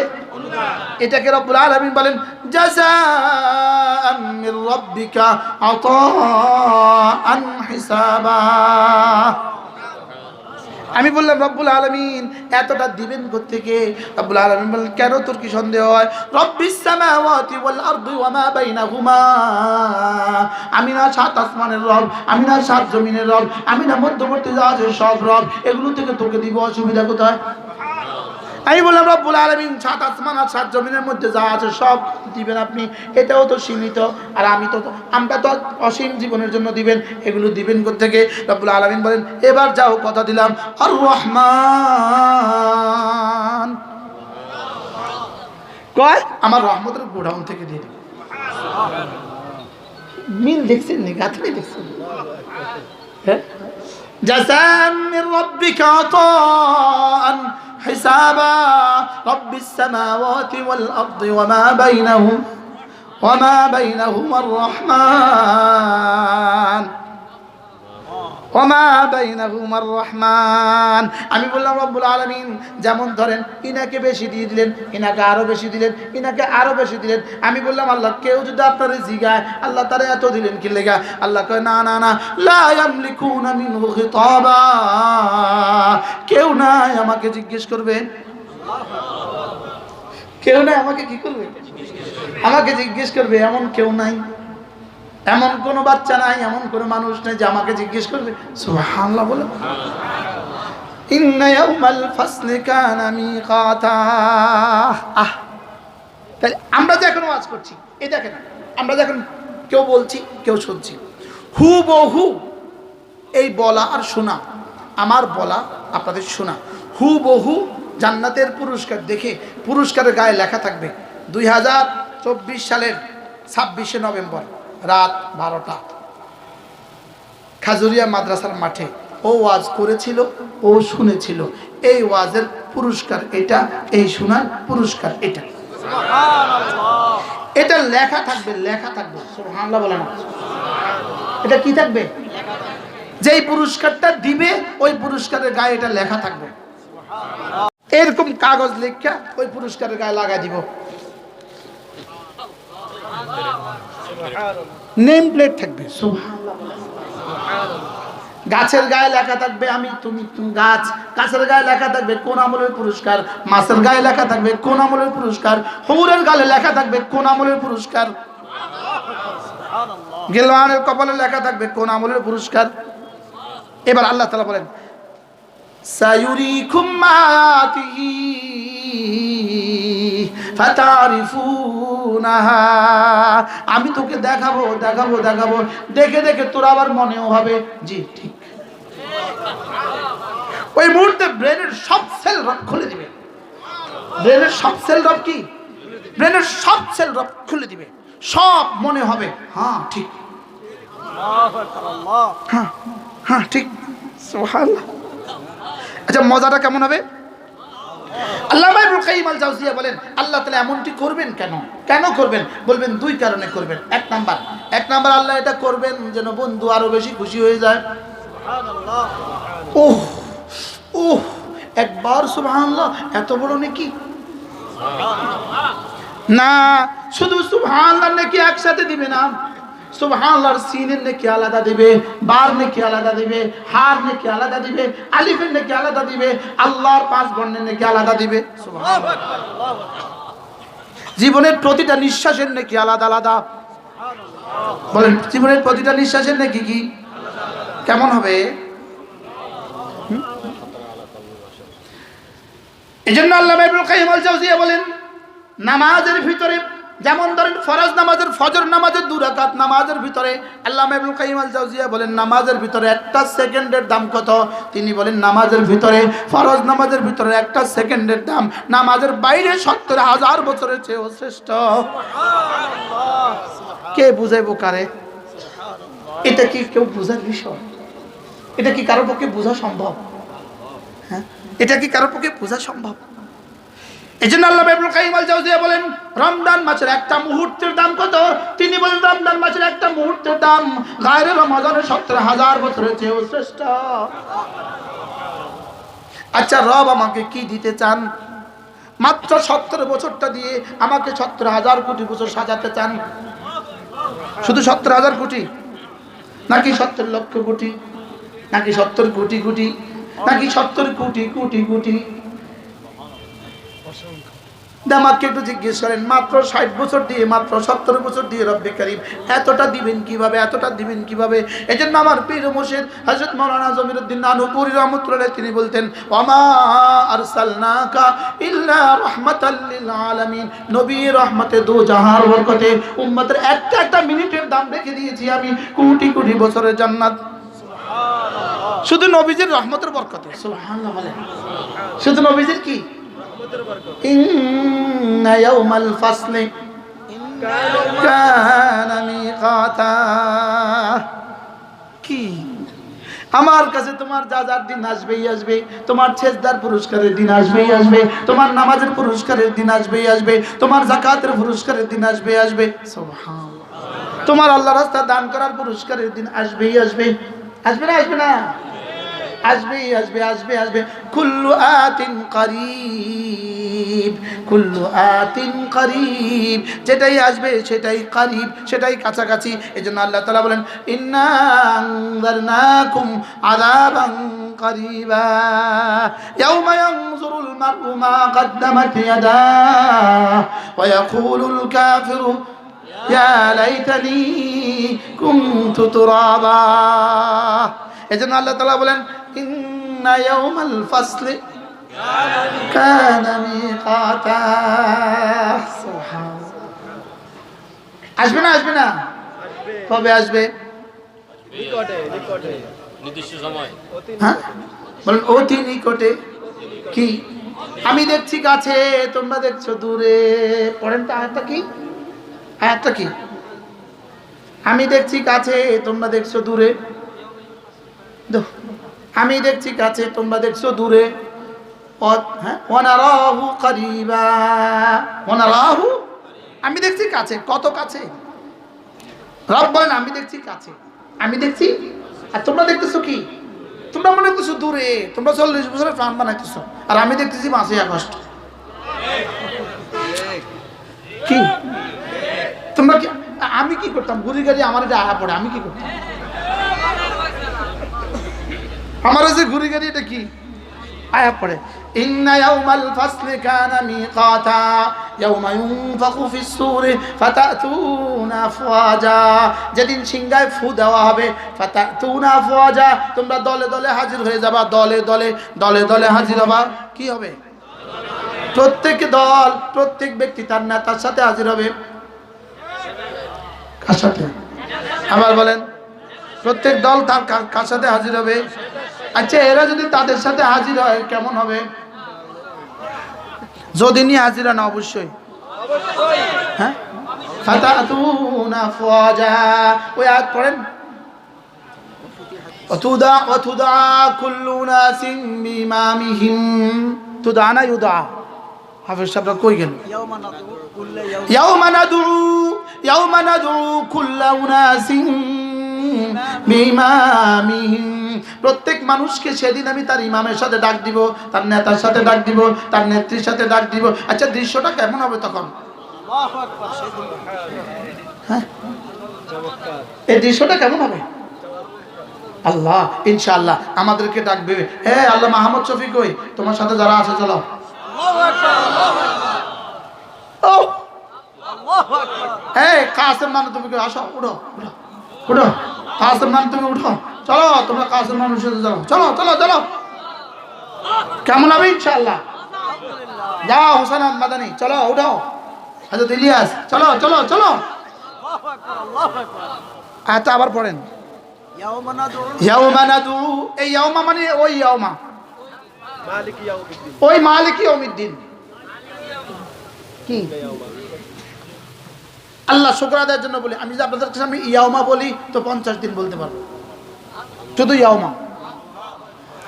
এটাকে রব্বুল আলামিন বলেন জাযাআন মির রাব্বিকা আতাআন হিসাবা। আমি বললাম রব্বুল আলামিন এতটা দিবেন কোত্থেকে? রব্বুল আলামিন বলেন কেন তোর কি সন্দেহ হয়? রব্বিস সামাওয়াতি ওয়াল আরদি ওয়া মা বাইনাহুমা। আমি না 7 আসমানের রব, আমি না 7 জমিনের রব, আমি না মধ্যবর্তী যা আছে সব রব। এগুলো থেকে তোকে দিব, অসুবিধা কোথায়? আমি বললাম রব্বুল আলামিন 7 আসমান আর 7 জমিনের মধ্যে যা আছে সব দিবেন আপনি, এটাও তো সীমিত, আর আমরা তো অসীম জীবনের জন্য দিবেন, এগুলো দিবেন কোত্থেকে? রব্বুল আলামিন বলেন এবার যাও কথা দিলাম আর রহমান, কয় আমার রহমতের গোডাউন থেকে দিয়ে দিবেন। মিল দেখছেন নি? গাথনি দেখছেন? হ্যাঁ, জাযান মির রাব্বিকা আতাআন হিসাবা রাব্বিস সামাওয়াতি ওয়াল আরদি ওয়া মা বাইনাহুমা আর-রহমান আমি বললাম রব্বুল আলামিন যেমন ধরেন ইনাকে বেশি দিয়ে দিলেন, ইনাকে আরো বেশি দিলেন, ইনাকে আরো বেশি দিলেন। আমি বললাম আল্লাহ কেউ যদি আপনারে জিগায় আল্লাহ তারে এত দিলেন কি লেগা? আল্লাহ কয় না না না, লা ইয়ামলিকুনা মিনহু খিতাবা, কেউ নাই আমাকে জিজ্ঞেস করবে, কেউ নাই আমাকে কি করবে? আমাকে জিজ্ঞেস করবে, এমন কেউ নাই, এমন কোন বাচ্চা নাই, এমন কোন মানুষ নাই যে আমাকে জিজ্ঞেস করবে। সুবহানাল্লাহ বলে ইন্না ইয়াউমাল ফাসলি কানা মিকাতা। তাহলে আমরা যে এখন ওয়াজ করছি, এই দেখেন আমরা যখন কেউ বলছি কেউ শুনছি, হুবহু এই বলা আর শোনা, আমার বলা আপনাদের শোনা, হুবহু জান্নাতের পুরস্কার দেখে পুরস্কারের গায়ে লেখা থাকবে 2024 সালের 26শে নভেম্বর রাত 12টা খাজুরিয়া মাদ্রাসার মাঠে ও ওয়াজ করেছিল, ও শুনেছিল, এই ওয়াজের পুরস্কার এটা, এই শোনার পুরস্কার এটা, এটা লেখা থাকবে, লেখা থাকবে। সুবহানাল্লাহ বলে না? এটা কি থাকবে? যেই পুরস্কারটা দিবে ওই পুরস্কারের গায়ে এটা লেখা থাকবে, এরকম কাগজ লেখা ওই পুরস্কারের গায়ে লাগাই দিব। নেম প্লেট থাকবে, গাছের গায়ে লেখা থাকবে আমি তুমি গাছ, গাছের গায়ে লেখা থাকবে কোন আমলের পুরস্কার, মাছের গায়ে লেখা থাকবে কোন আমলের পুরস্কার, হুরের গালে লেখা থাকবে কোন আমলের পুরস্কার, গিলওয়ানের কপালে লেখা থাকবে কোন আমলের পুরস্কার। এবার আল্লাহ তাআলা বলেন সায়ুরিকুম মায়াতিহি ফাতারিফুনাহা, আমি তোকে দেখাবো দেখাবো দেখাবো, দেখে দেখে তোর আবার মনেও হবে জি ঠিক। ওই মুহূর্তে ব্রেনের সব সেল রব খুলে দিবে, ব্রেনের সব সেল রব কি? ব্রেনের সব সেল রব খুলে দিবে, সব মনে হবে হ্যাঁ ঠিক, হ্যাঁ হ্যাঁ ঠিক। সুবহানাল্লাহ। আচ্ছা মজাটা কেমন হবে? আল্লামা ইবনুল কাইয়িম আল জাওজিয়া বলেন আল্লাহ তাআলা এমনটি করবেন কেন? কেন করবেন? বলবেন দুই কারণে করবেন। এক নাম্বার আল্লাহ এটা করবেন যেন বন্ধু আরো বেশি খুশি হয়ে যায়। সুবহানাল্লাহ। ওহ ওহ, একবার সুবহানাল্লাহ, এত বড় নেকি না, শুধু সুবহানাল্লাহ নেকি একসাথে দিবে না, সুবহানাল্লাহর সিনের নেকি আলাদা দিবে, বার নেকি আলাদা দিবে, হার নেকি আলাদা দিবে, আলিফের নেকি আলাদা দিবে, আল্লাহর 5 বর্ণের নেকি আলাদা দিবে। সুবহানাল্লাহ। জীবনের প্রতিটা নিঃশ্বাসের নেকি আলাদা আলাদা। বলেন জীবনের প্রতিটা নিঃশ্বাসের নেকি কি কেমন হবে? এজন্য আল্লামা ইবনুল কাইয়িম আল জাওজিয়া বলেন নামাজের ভিতরে যেমন ধরেন ফরজ নামাজের, ফজর নামাজের 2 রাকাত নামাজের ভিতরে আল্লামা ইবনুল কাইয়িম আল জাওজিয়া বলেন নামাজের ভিতরে একটা সেকেন্ডের দাম কত? তিনি বলেন নামাজের ভিতরে, ফরজ নামাজের ভিতরে একটা সেকেন্ডের দাম নামাজের বাইরে 70,000 বছরের চেয়েও শ্রেষ্ঠ। কে বুঝাইবো কারে? এটা কি কেউ বোঝার বিষয়? এটা কি কারো পক্ষে বোঝা সম্ভব? হ্যাঁ, এটা কি কারো পক্ষে বোঝা সম্ভব? এজন্য আল্লামা ইবনুল কাইয়িম আল জাওজিয়া বলেন রমজান মাসের একটা মুহূর্তের দাম কত? তিনি বলেন রমজান মাসের একটা মুহূর্তের দাম গায়রে রমজানের 70,000 বছরের চেয়েও শ্রেষ্ঠ। আচ্ছা রব আমাকে কি দিতে চান? মাত্র 70 বছরটা দিয়ে আমাকে 70,000 কোটি বছর সাজাতে চান? শুধু 70,000 কোটি নাকি 70 লক্ষ কোটি নাকি 70 কোটি কোটি নাকি 70 কোটি কোটি কোটি? দামাককে একটু জিজ্ঞেস করেন, মাত্র 60 বছর দিয়ে, মাত্র 70 বছর দিয়ে রব্বে কারীম এতটা দিবেন কিভাবে, এতটা দিবেন কিভাবে? এই জন্য আমার পীর মুর্শিদ হযরত মাওলানা জমিরুদ্দিন নানুপুরী রাহমাতুল্লাহ তিনি বলতেন, ওয়ামা আরসালনাকা ইল্লা রাহমাতাল লিল আলামিন, নবী রহমতে দু জাহার বরকতে উম্মতের একটা একটা মিনিটের দাম রেখে দিয়েছি আমি কোটি কোটি বছরের জান্নাত। সুবহানাল্লাহ। শুধু নবীজির রহমতের বরকতে। সুবহানাল্লাহ বলেন। শুধু নবীজির কি? ইন্না ইয়াউমাল ফাসলি কানা মিকাতা। কি আমার কাছে তোমার যা যার দিন আসবেই আসবে, তোমার সেজদার পুরস্কারের দিন আসবেই আসবে, তোমার নামাজের পুরস্কারের দিন আসবেই আসবে, তোমার যাকাতের পুরস্কারের দিন আসবেই আসবে। সুবহানাল্লাহ। তোমার আল্লাহর রাস্তা দান করার পুরস্কারের দিন আসবেই আসবে। আসবে না? আসবে না? আসবেই আসবে, আসবে আসবে। কুল্লু আতিন করিব, কুল্লু আতিন করিব, যেটাই আসবে সেটাই করিব, সেটাই কাছাকাছি। এজন্য আল্লাহ তাআলা বলেন, ইন্না আনযারনাকুম আযাবান করিবা ইয়াওমা ইয়ানজুরুল মার'উ মা কদ্দামাত ইয়াদাহু ওয়া ইয়াকুলুল কাফিরু ইয়া লাইতানি কুনতু তুরাবা। এজন্য আল্লাহ তাআলা বলেন, ইন্না ইয়াউমাল ফাসলি কানা মিকাতা। সুবহানাল্লাহ। আসবে না? আসবে না? কবে আসবে? নিকটে, নিকটে, নির্দিষ্ট সময়। হ্যাঁ বলেন, অতি নিকটে। কি? আমি দেখছি কাছে, তোমরা দেখছো দূরে। পড়েন তো আয়াতটা কি? আয়াতটা কি? আমি দেখছি কাছে, তোমরা দেখছো দূরে। আমি দেখছি কাছে, তোমরা দেখছো দূরে। ওয়ানারাহু করিবা, ওয়ানারাহু, আমি দেখছি কাছে। কত কাছে? রব বলেন, আমি দেখছি কাছে, আমি দেখছি। আর তোমরা দেখতেছো কি? তোমরা মনে করতেছো দূরে। তোমরা 40 বছরের প্ল্যান বানাইতেছো, আর আমি দেখতেছি 5 আগস্ট। কি তোমরা কি? আমি কি করতাম? গুড়ি গাড়ি আমার এটা আয়া পড়ে, আমি কি করতাম? আমার যে ঘুরি গাড়ি এটা কি আয়া পড়ে? ইন্না ইয়াউমাল ফাসলি কানা মিকাতা ইয়াউমা ইউনফাখু ফিস সূরি ফাতাতুনা আফওয়াজা, যেদিন সিংহায় ফু দেওয়া হবে, ফাতাতুনা আফওয়াজা, তোমরা দলে দলে হাজির হয়ে যাবা, দলে দলে, দলে দলে হাজির হবা। কি হবে? প্রত্যেক দল, প্রত্যেক ব্যক্তি তার নেতার সাথে হাজির হবে। কার সাথে? আবার বলেন, প্রত্যেক দল তার কার সাথে হাজির হবে? আচ্ছা, এরা যদি তাদের সাথে হাজির হয় কেমন হবে? যদি নিয়ে হাজির না, অবশ্যই। হ্যাঁ, ফাতাতুনা আফওয়াজা, ওই আয়াত পড়েন, ওয়াতুদা কুল্লু নাসিম বিইমামিহিম। তুদা না ইউদা? হাফেজ সাহেবরা কই গেল? ইয়াউমা নাদউ কুল্লা উনাসিন বিইমামিহিম, প্রত্যেক মানুষকে সেদিন আমি তার ইমামের সাথে ডাক দিব, তার নেতার সাথে ডাক দিব, তার নেত্রীর সাথে ডাক দিব। আচ্ছা, দৃশ্যটা কেমন হবে তখন? হ্যাঁ, এই দৃশ্যটা কেমন হবে? আল্লাহ ইনশাআল্লাহ আমাদেরকে ডাকবে। হ্যাঁ, আল্লাহ মাহমুদ শফিক, কই তোমার সাথে যারা আছে চলো। হ্যাঁ, কাসেম মান, তুমি আসো, উঠো উঠো উঠো। কাসেম মান, তুমি উঠো, চলো, তোমরা কাসেম মানুষ সাথে চলো, চলো চলো চলো। কেমন হবে? ইনশাআল্লাহ। যাও হোসেন মাদানি, চলো উঠো। হযরত ইলিয়াস, চলো চলো চলো। আচ্ছা, আবার পড়েন, ইয়াউমা নাদউ। এই ইয়াউমা মানে ওই ইয়াউমা, ওই মালিকি ইয়াউমিদ্দিন। কি আল্লাহ শুকর আদায়ের জন্য বলি। আমি যদি আপনাদের কাছে আমি ইয়াউমা বলি তো 50 দিন বলতে পারবো, শুধু ইয়াউমা।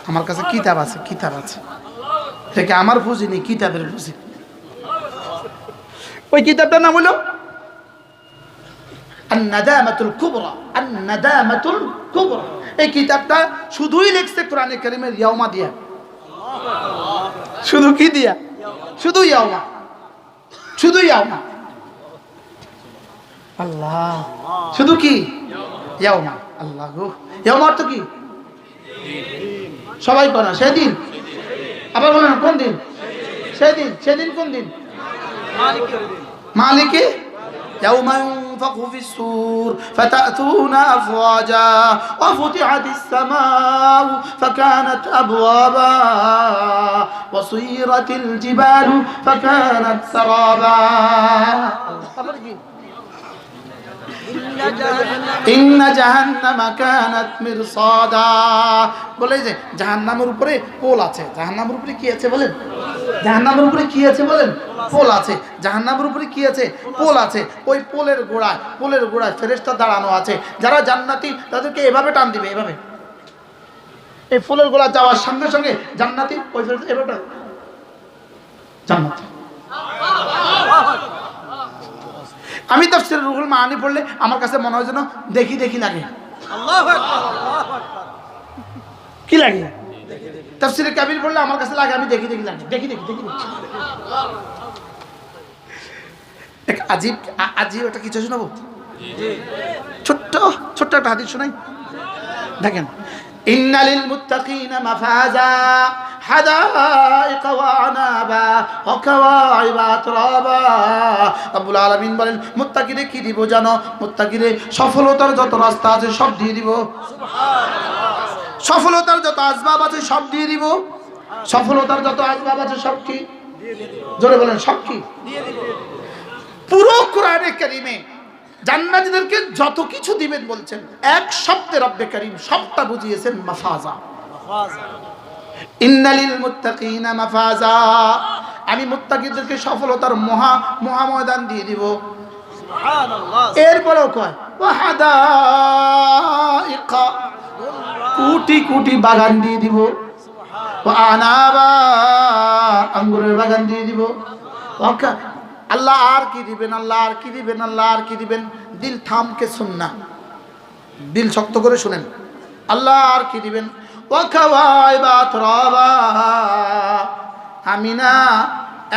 আমার কাছে কিতাব আছে, কিতাব আছে, থেকে আমার বুঝি নেই, কিতাবের বুঝি। ওই কিতাবটার নাম হলো আন-নাদামাতুল কুবরা, আন-নাদামাতুল কুবরা। এই কিতাবটা শুধুই লিখছে কোরআনে কারীমের ইয়াউমা দিয়া। শুধু কি দিয়া? শুধু ইয়াউমা, শুধু ইয়াউমা। আল্লাহ, শুধু কি? ইয়াউমা। আল্লাহ গো, ইয়াউমা অর্থ কি? সবাই করা সেদিন। আবার বলেন, কোন দিন? সেদিন। সেদিন কোন দিন? মালিকে يوم ينفخ في الصور فتأتون أفواجا وفتحت السماء فكانت أبوابا وسيرت الجبال فكانت سرابا إن جهنم كانت مرصادا বলে যে জাহান্নামের উপরে পোল আছে জাহান্নামের উপরে কি আছে বলেন জাহান্নামের উপরে কি আছে বলেন পোল আছে জাহান্নামের উপরে কি আছে পোল আছে ওই পোলের গোড়ায় ফেরেশতা দাঁড়ানো আছে যারা জান্নাতি তাদেরকে এভাবে টান দিবে এভাবে এই পোলের গোড়া যাওয়ার সঙ্গে সঙ্গে জান্নাতি ওই ফেরেশতা এভাবে জান্নাতি আমি তাফসীর রুহুল মাআনি পড়লে আমার কাছে মনে হয় যেন দেখি দেখি লাগে আল্লাহু আকবার কি লাগে তাফসীরে কাবীর পড়লে আমার কাছে লাগে আমি দেখি দেখি লাগে দেখি এক আজীব একটা কিছু শোনাবো ছোট্ট একটা হাদিস শোনাই দেখেন ইন্নালিল মুত্তাকিনা মাফাজা হাদাইকা ওয়া আনাবা ওয়া কাওয়াইবা আতরাবা রব্বুল আলামিন বলেন মুত্তাকিরে কি দিব জানো মুত্তাকিরে সফলতার যত রাস্তা আছে সব দিয়ে দিব সুবহানাল্লাহ সফলতার যত আসবাব আছে সব দিয়ে দিব সফলতার যত আসবাব আছে সব কি দিয়ে দিব জোরে বলেন সব কি দিয়ে দিব পুরো কোরআনে কারীমে জান্নাতীদেরকে যত কিছু দিবেন বলছেন এক শব্দে রব্বে কারীম সবটা বুঝিয়েছেন মাফাজা ইন্নালিল মুত্তাকিনা মাফাজা আমি মুত্তাকিদেরকে সফলতার মহা ময়দান দিয়ে দিব সুবহানাল্লাহ এরপরেও কয় ওয়াহাদাইকা কোটি কোটি বাগান দিয়ে দিব সুবহানাল্লাহ আনাবা আঙ্গুরের বাগান দিয়ে দিব আল্লাহ আর কি দিবেন আল্লাহ আর কি দিবেন আল্লাহ আর কি দিবেন দিল থামকে শুননা দিল শক্ত করে শুনেন আল্লাহ আর কি দিবেন ওয়াকাওয়াইবা আতরাবা আমি না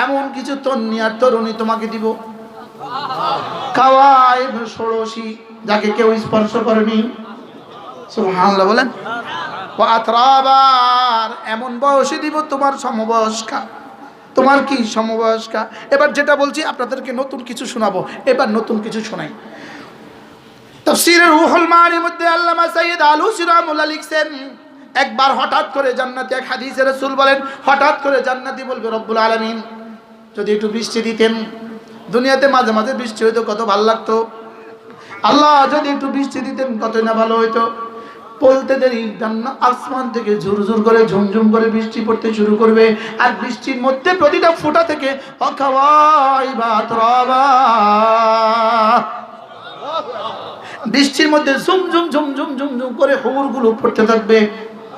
এমন কিছু তন্নি আর তরুণী তোমাকে দিব কাওয়াইব ষোড়শী যাকে কেউ স্পর্শ করেনি সুবহানাল্লাহ বলেন ওয়া আতরাবা এমন বয়সে দিব তোমার সমবয়স্কা তোমার কি সমবয়স্কা এবার যেটা বলছি আপনাদেরকে নতুন কিছু শোনাবো এবার নতুন কিছু শোনাই তাফসীরের রুহুল মাআনির মধ্যে আল্লামা সাইয়্যিদ আলুসী রাহমাতুল্লাহ লিখছেন একবার হঠাৎ করে জান্নাতি এক হাদিসে রাসূল বলেন হঠাৎ করে জান্নাতি বলবে রব্বুল আলামিন যদি একটু বৃষ্টি দিতেন দুনিয়াতে মাঝে মাঝে বৃষ্টি হইতো কত ভালো লাগতো আল্লাহ যদি একটু বৃষ্টি দিতেন কতই না ভালো হইতো বলতে দেরি জান্নাত আসমান থেকে ঝুরঝুর করে ঝুমঝুম করে বৃষ্টি পড়তে শুরু করবে আর বৃষ্টির মধ্যে প্রতিটা ফোঁটা থেকে ওয়াকাওয়াইবা আতরাবা বৃষ্টির মধ্যে ঝুমঝুম ঝুমঝুম ঝুমঝুম করে হুরগুলো পড়তে থাকবে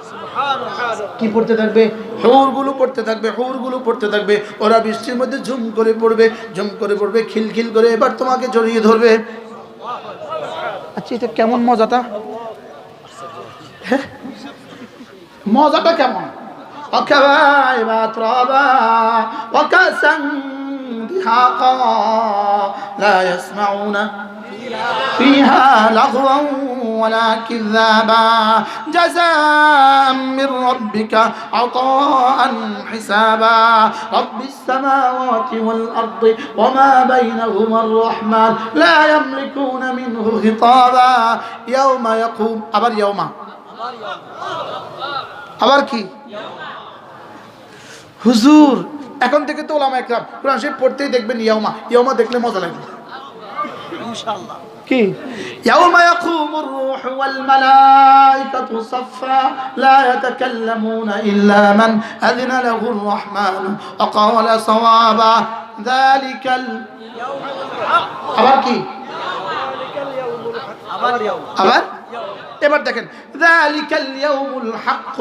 সুবহানাল্লাহ কি পড়তে থাকবে হুরগুলো পড়তে থাকবে হুরগুলো পড়তে থাকবে ওরা বৃষ্টির মধ্যে ঝুম করে পড়বে খিলখিল করে এবার তোমাকে জড়িয়ে ধরবে আচ্ছা এটা কেমন মজাটা মজাটা কেমন ওয়াকাওয়াইবা আতরাবা ওয়া কাসান দিহাকা লা ইয়াসমাউনা فيها لغوا ولا كذابا جزاء من ربك عطاء حسابا رب السماوات والأرض وما بينهما الرحمن لا يملكون منه خطابا يوم يقوم أبر يوم আবার কি হুজুর এখন থেকে তো ওলামা একরাম কোরআন শরীফ পড়তেই দেখবেন ইয়াউমা দেখলে মজা লাগবে ইনশাআল্লাহ কি ইয়াউমা ইয়াকুমুর রূহু ওয়াল মালাইকাতু সাফফা লা ইয়াতাকাল্লামুনা ইল্লা মান আযিনা লাহুর রাহমান ওয়া ক্বালা সাওয়াবা যালিকাল ইয়াউমুল হক আবার কি আবার এবার দেখেন যালিকাল ইয়াউমুল হক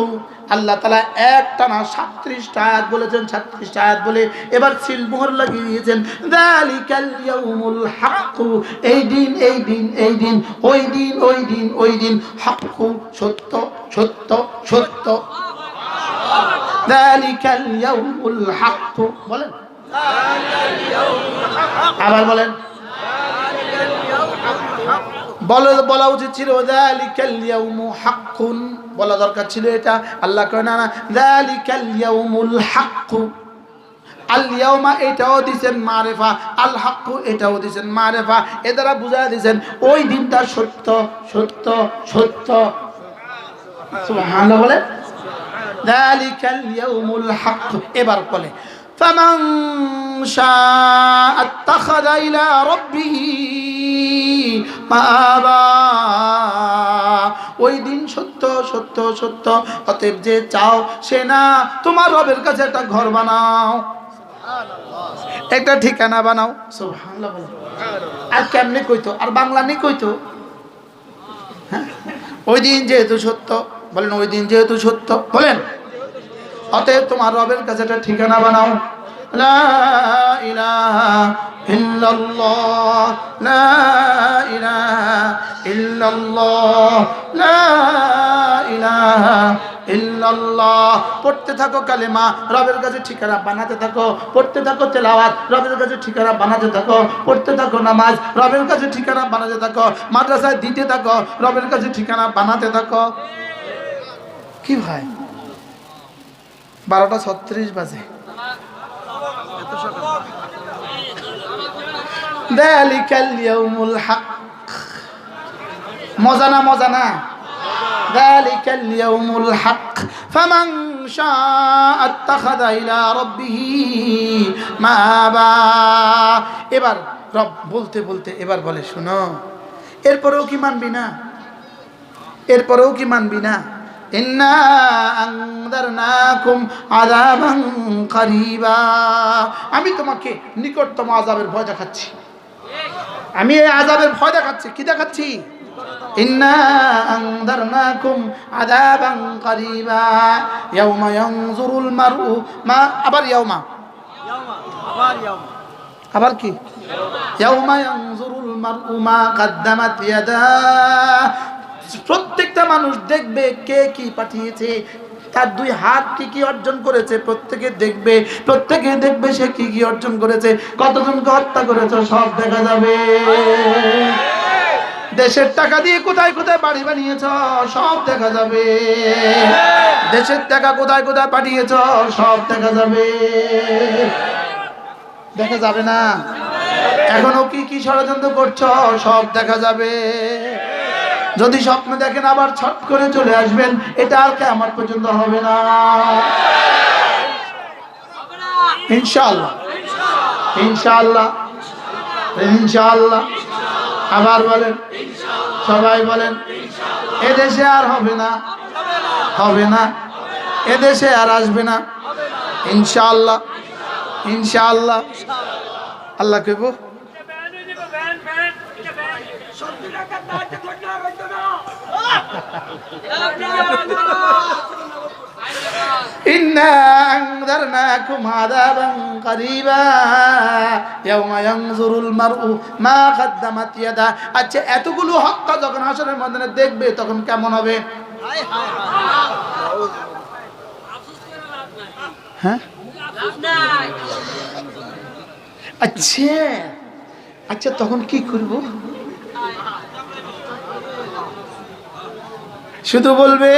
আল্লাহ তাআলা একটানা 37টা আয়াত বলেছেন 36টা আয়াত বলে এবার সিল মোহর লাগিয়ে দিয়েছেন যালিকাল ইয়াউমুল হক এই দিন ওই দিন হক সত্য যালিকাল ইয়াউমুল হক বলেন আবার বলেন বলা উচিত ছিল যালিকাল ইয়াউমু হাক্কুন বলা দরকার ছিল এটা আল্লাহ কয় না যালিকাল ইয়াউমুল হক আল ইয়াউমা এটাও দিয়েছেন মারিফা, আল হাক্কু এটাও দিয়েছেন মারিফা। এ দ্বারা বুঝায় দিয়েছেন ওই দিনটা সত্য সত্য সত্য। সুবহানাল্লাহ বলে যালিকাল ইয়াউমুল হক। এবার বলে ফামান শাআ আত্তাখাযা ইলা রাব্বিহি মাআবা। ওই দিন সত্য সত্য সত্য, অতএব যে চাও সে না তোমার রবের কাছে একটা ঘর বানাও, একটা ঠিকানা বানাও। সুবহানাল্লাহ বলে। আর কেমনে কইতো, আর বাংলা নেই কইতো, হ্যাঁ? ওই দিন যেহেতু সত্য, বলেন ওই দিন যেহেতু সত্য, বলেন অতএব তোমার রবের কাছে একটা ঠিকানা বানাও। লা ইলাহা ইল্লাল্লাহ, লা ইলাহা ইল্লাল্লাহ, লা ইলাহা ইল্লাল্লাহ। পড়তে থাকো কালেমা, রবের কাছে ঠিকানা বানাতে থাকো। পড়তে থাকো তেলাওয়াত, রবের কাছে ঠিকানা বানাতে থাকো। পড়তে থাকো নামাজ, রবের কাছে ঠিকানা বানাতে থাকো। মাদ্রাসায় দিতে থাকো, রবের কাছে ঠিকানা বানাতে থাকো। কি ভাই 12:36 বাজে। যালিকাল ইয়াউমুল হক। মজা না মজা না? যালিকাল ইয়াউমুল হক। ফামান শাআ আত্তাখাযা ইলা রাব্বিহি মাআবা। এবার রব বলতে বলতে এবার বলে শুনো, এরপরেও কি মানবি না? এরপরেও কি মানবি না? ইন্না আনযারনাকুম আযাবান করিবা। আমি তোমাকে নিকটতম আযাবের ভয় দেখাচ্ছি। আমি এই আযাবের ভয় দেখাচ্ছি। কি দেখাচ্ছি? ইন্না আনযারনাকুম আযাবান করিবা ইয়াউমা ইয়ানজুরুল মারউ মা। আবার ইয়াউমা, আবার কি? ইয়াউমা ইয়ানজুরুল মারউ মা কদ্দামাত ইয়াদা। প্রত্যেকটা মানুষ দেখবে কে কি পাঠিয়েছে, তার দুই হাত কি কি অর্জন করেছে। প্রত্যেকে দেখবে, প্রত্যেকে দেখবে সে কি কি অর্জন করেছে, কতজনকে হত্যা করেছে, সব দেখা যাবে। দেশের টাকা দিয়ে কোথায় কোথায় বাড়ি বানিয়েছ, সব দেখা যাবে। দেশের টাকা কোথায় কোথায় পাঠিয়েছ, সব দেখা যাবে। দেখা যাবে না? এখনো কি কি ষড়যন্ত্র করছো, সব দেখা যাবে। যদি স্বপ্ন দেখেন আবার ছট করে চলে আসবেন, এটা আর কিয়ামত পর্যন্ত হবে না ইনশাআল্লাহ। ইনশাআল্লাহ, ইনশাআল্লাহ। আবার বলেন, সবাই বলেন এদেশে আর হবে না, হবে না, এদেশে আর আসবে না ইনশাআল্লাহ, ইনশাআল্লাহ। আল্লাহ কইব ইন্না আনযারনাকুম আযাবান করিবা ইয়াউমা ইয়ানজুরুল মারউ মা কদ্দামাত ইয়াদা। আচ্ছা, এতগুলো হত্যা যখন হাশরের ময়দানে দেখবে তখন কেমন হবে? হ্যাঁ, আচ্ছা আচ্ছা, তখন কি করব? শুধু বলবে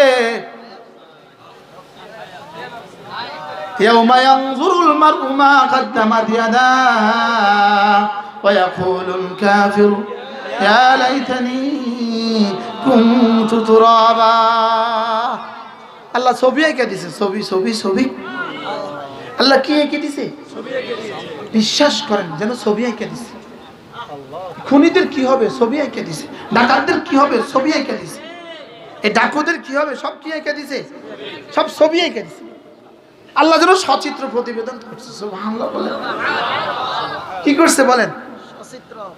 ইয়াউমা ইয়ানজুরুল মারউ মা কদ্দামাত ইয়াদা ওয়া ইয়াকুলুল কাফিরু ইয়া লাইতানি কুনতু তুরাবা। আল্লাহ ছবি এঁকে দিছে, ছবি ছবি ছবি। আল্লাহ কি এঁকে দিছে? বিশ্বাস করেন যেন ছবি এঁকে দিছে। খুনিদের কি হবে? ছবি এঁকে দিছে। ডাকাতদের কি হবে? ছবি এঁকে দিছে। এই ডাকুদের কি হবে? সব কি এঁকে দিছে? সব ছবি এঁকে দিছে। আল্লাহ যেন সচিত্র প্রতিবেদন করছে। সুবহানাল্লাহ বলেন। কি করছে বলেন?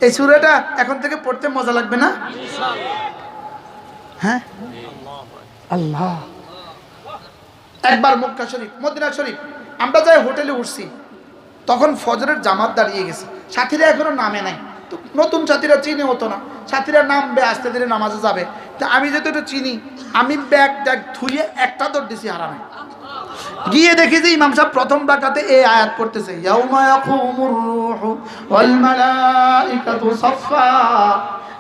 এই সূরাটা এখন থেকে পড়তে মজা লাগবে না? হ্যাঁ, আল্লাহ। একবার মক্কা শরীফ, মদিনা শরীফ আমরা যাই হোটেলে উঠছি, তখন ফজরের জামাত দাঁড়িয়ে গেছে। সাথীরা এখনো নামে নাই, তো নতুন সাথীরা চিনি হতো না। সাথীরা নামবে, আস্তে ধীরে নামাজে যাবে। তো আমি যেহেতু একটু চিনি, আমি ব্যাগ ট্যাগ ধুয়ে একটা দৌড় দিছি হারামে। গিয়ে দেখি যে ইমাম সাহেব প্রথম রাকাতে এই আয়াত পড়তেছে, ইয়াউমা ইয়াকুমুর রূহু ওয়াল মালাইকাতু সাফফা।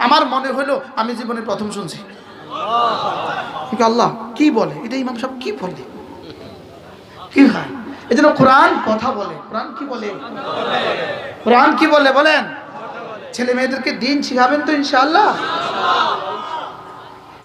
আমার মনে হলো আমি জীবনে প্রথম শুনছি। আল্লাহ কি বলে এটা? ইমাম সাহেব কি বলে? কি হয় এই জন্য কোরআন কথা বলে। কোরআন কি বলে? কোরআন কি বলে বলেন? ছেলে মেয়েদেরকে দিন শিখাবেন তো ইনশাআল্লাহ?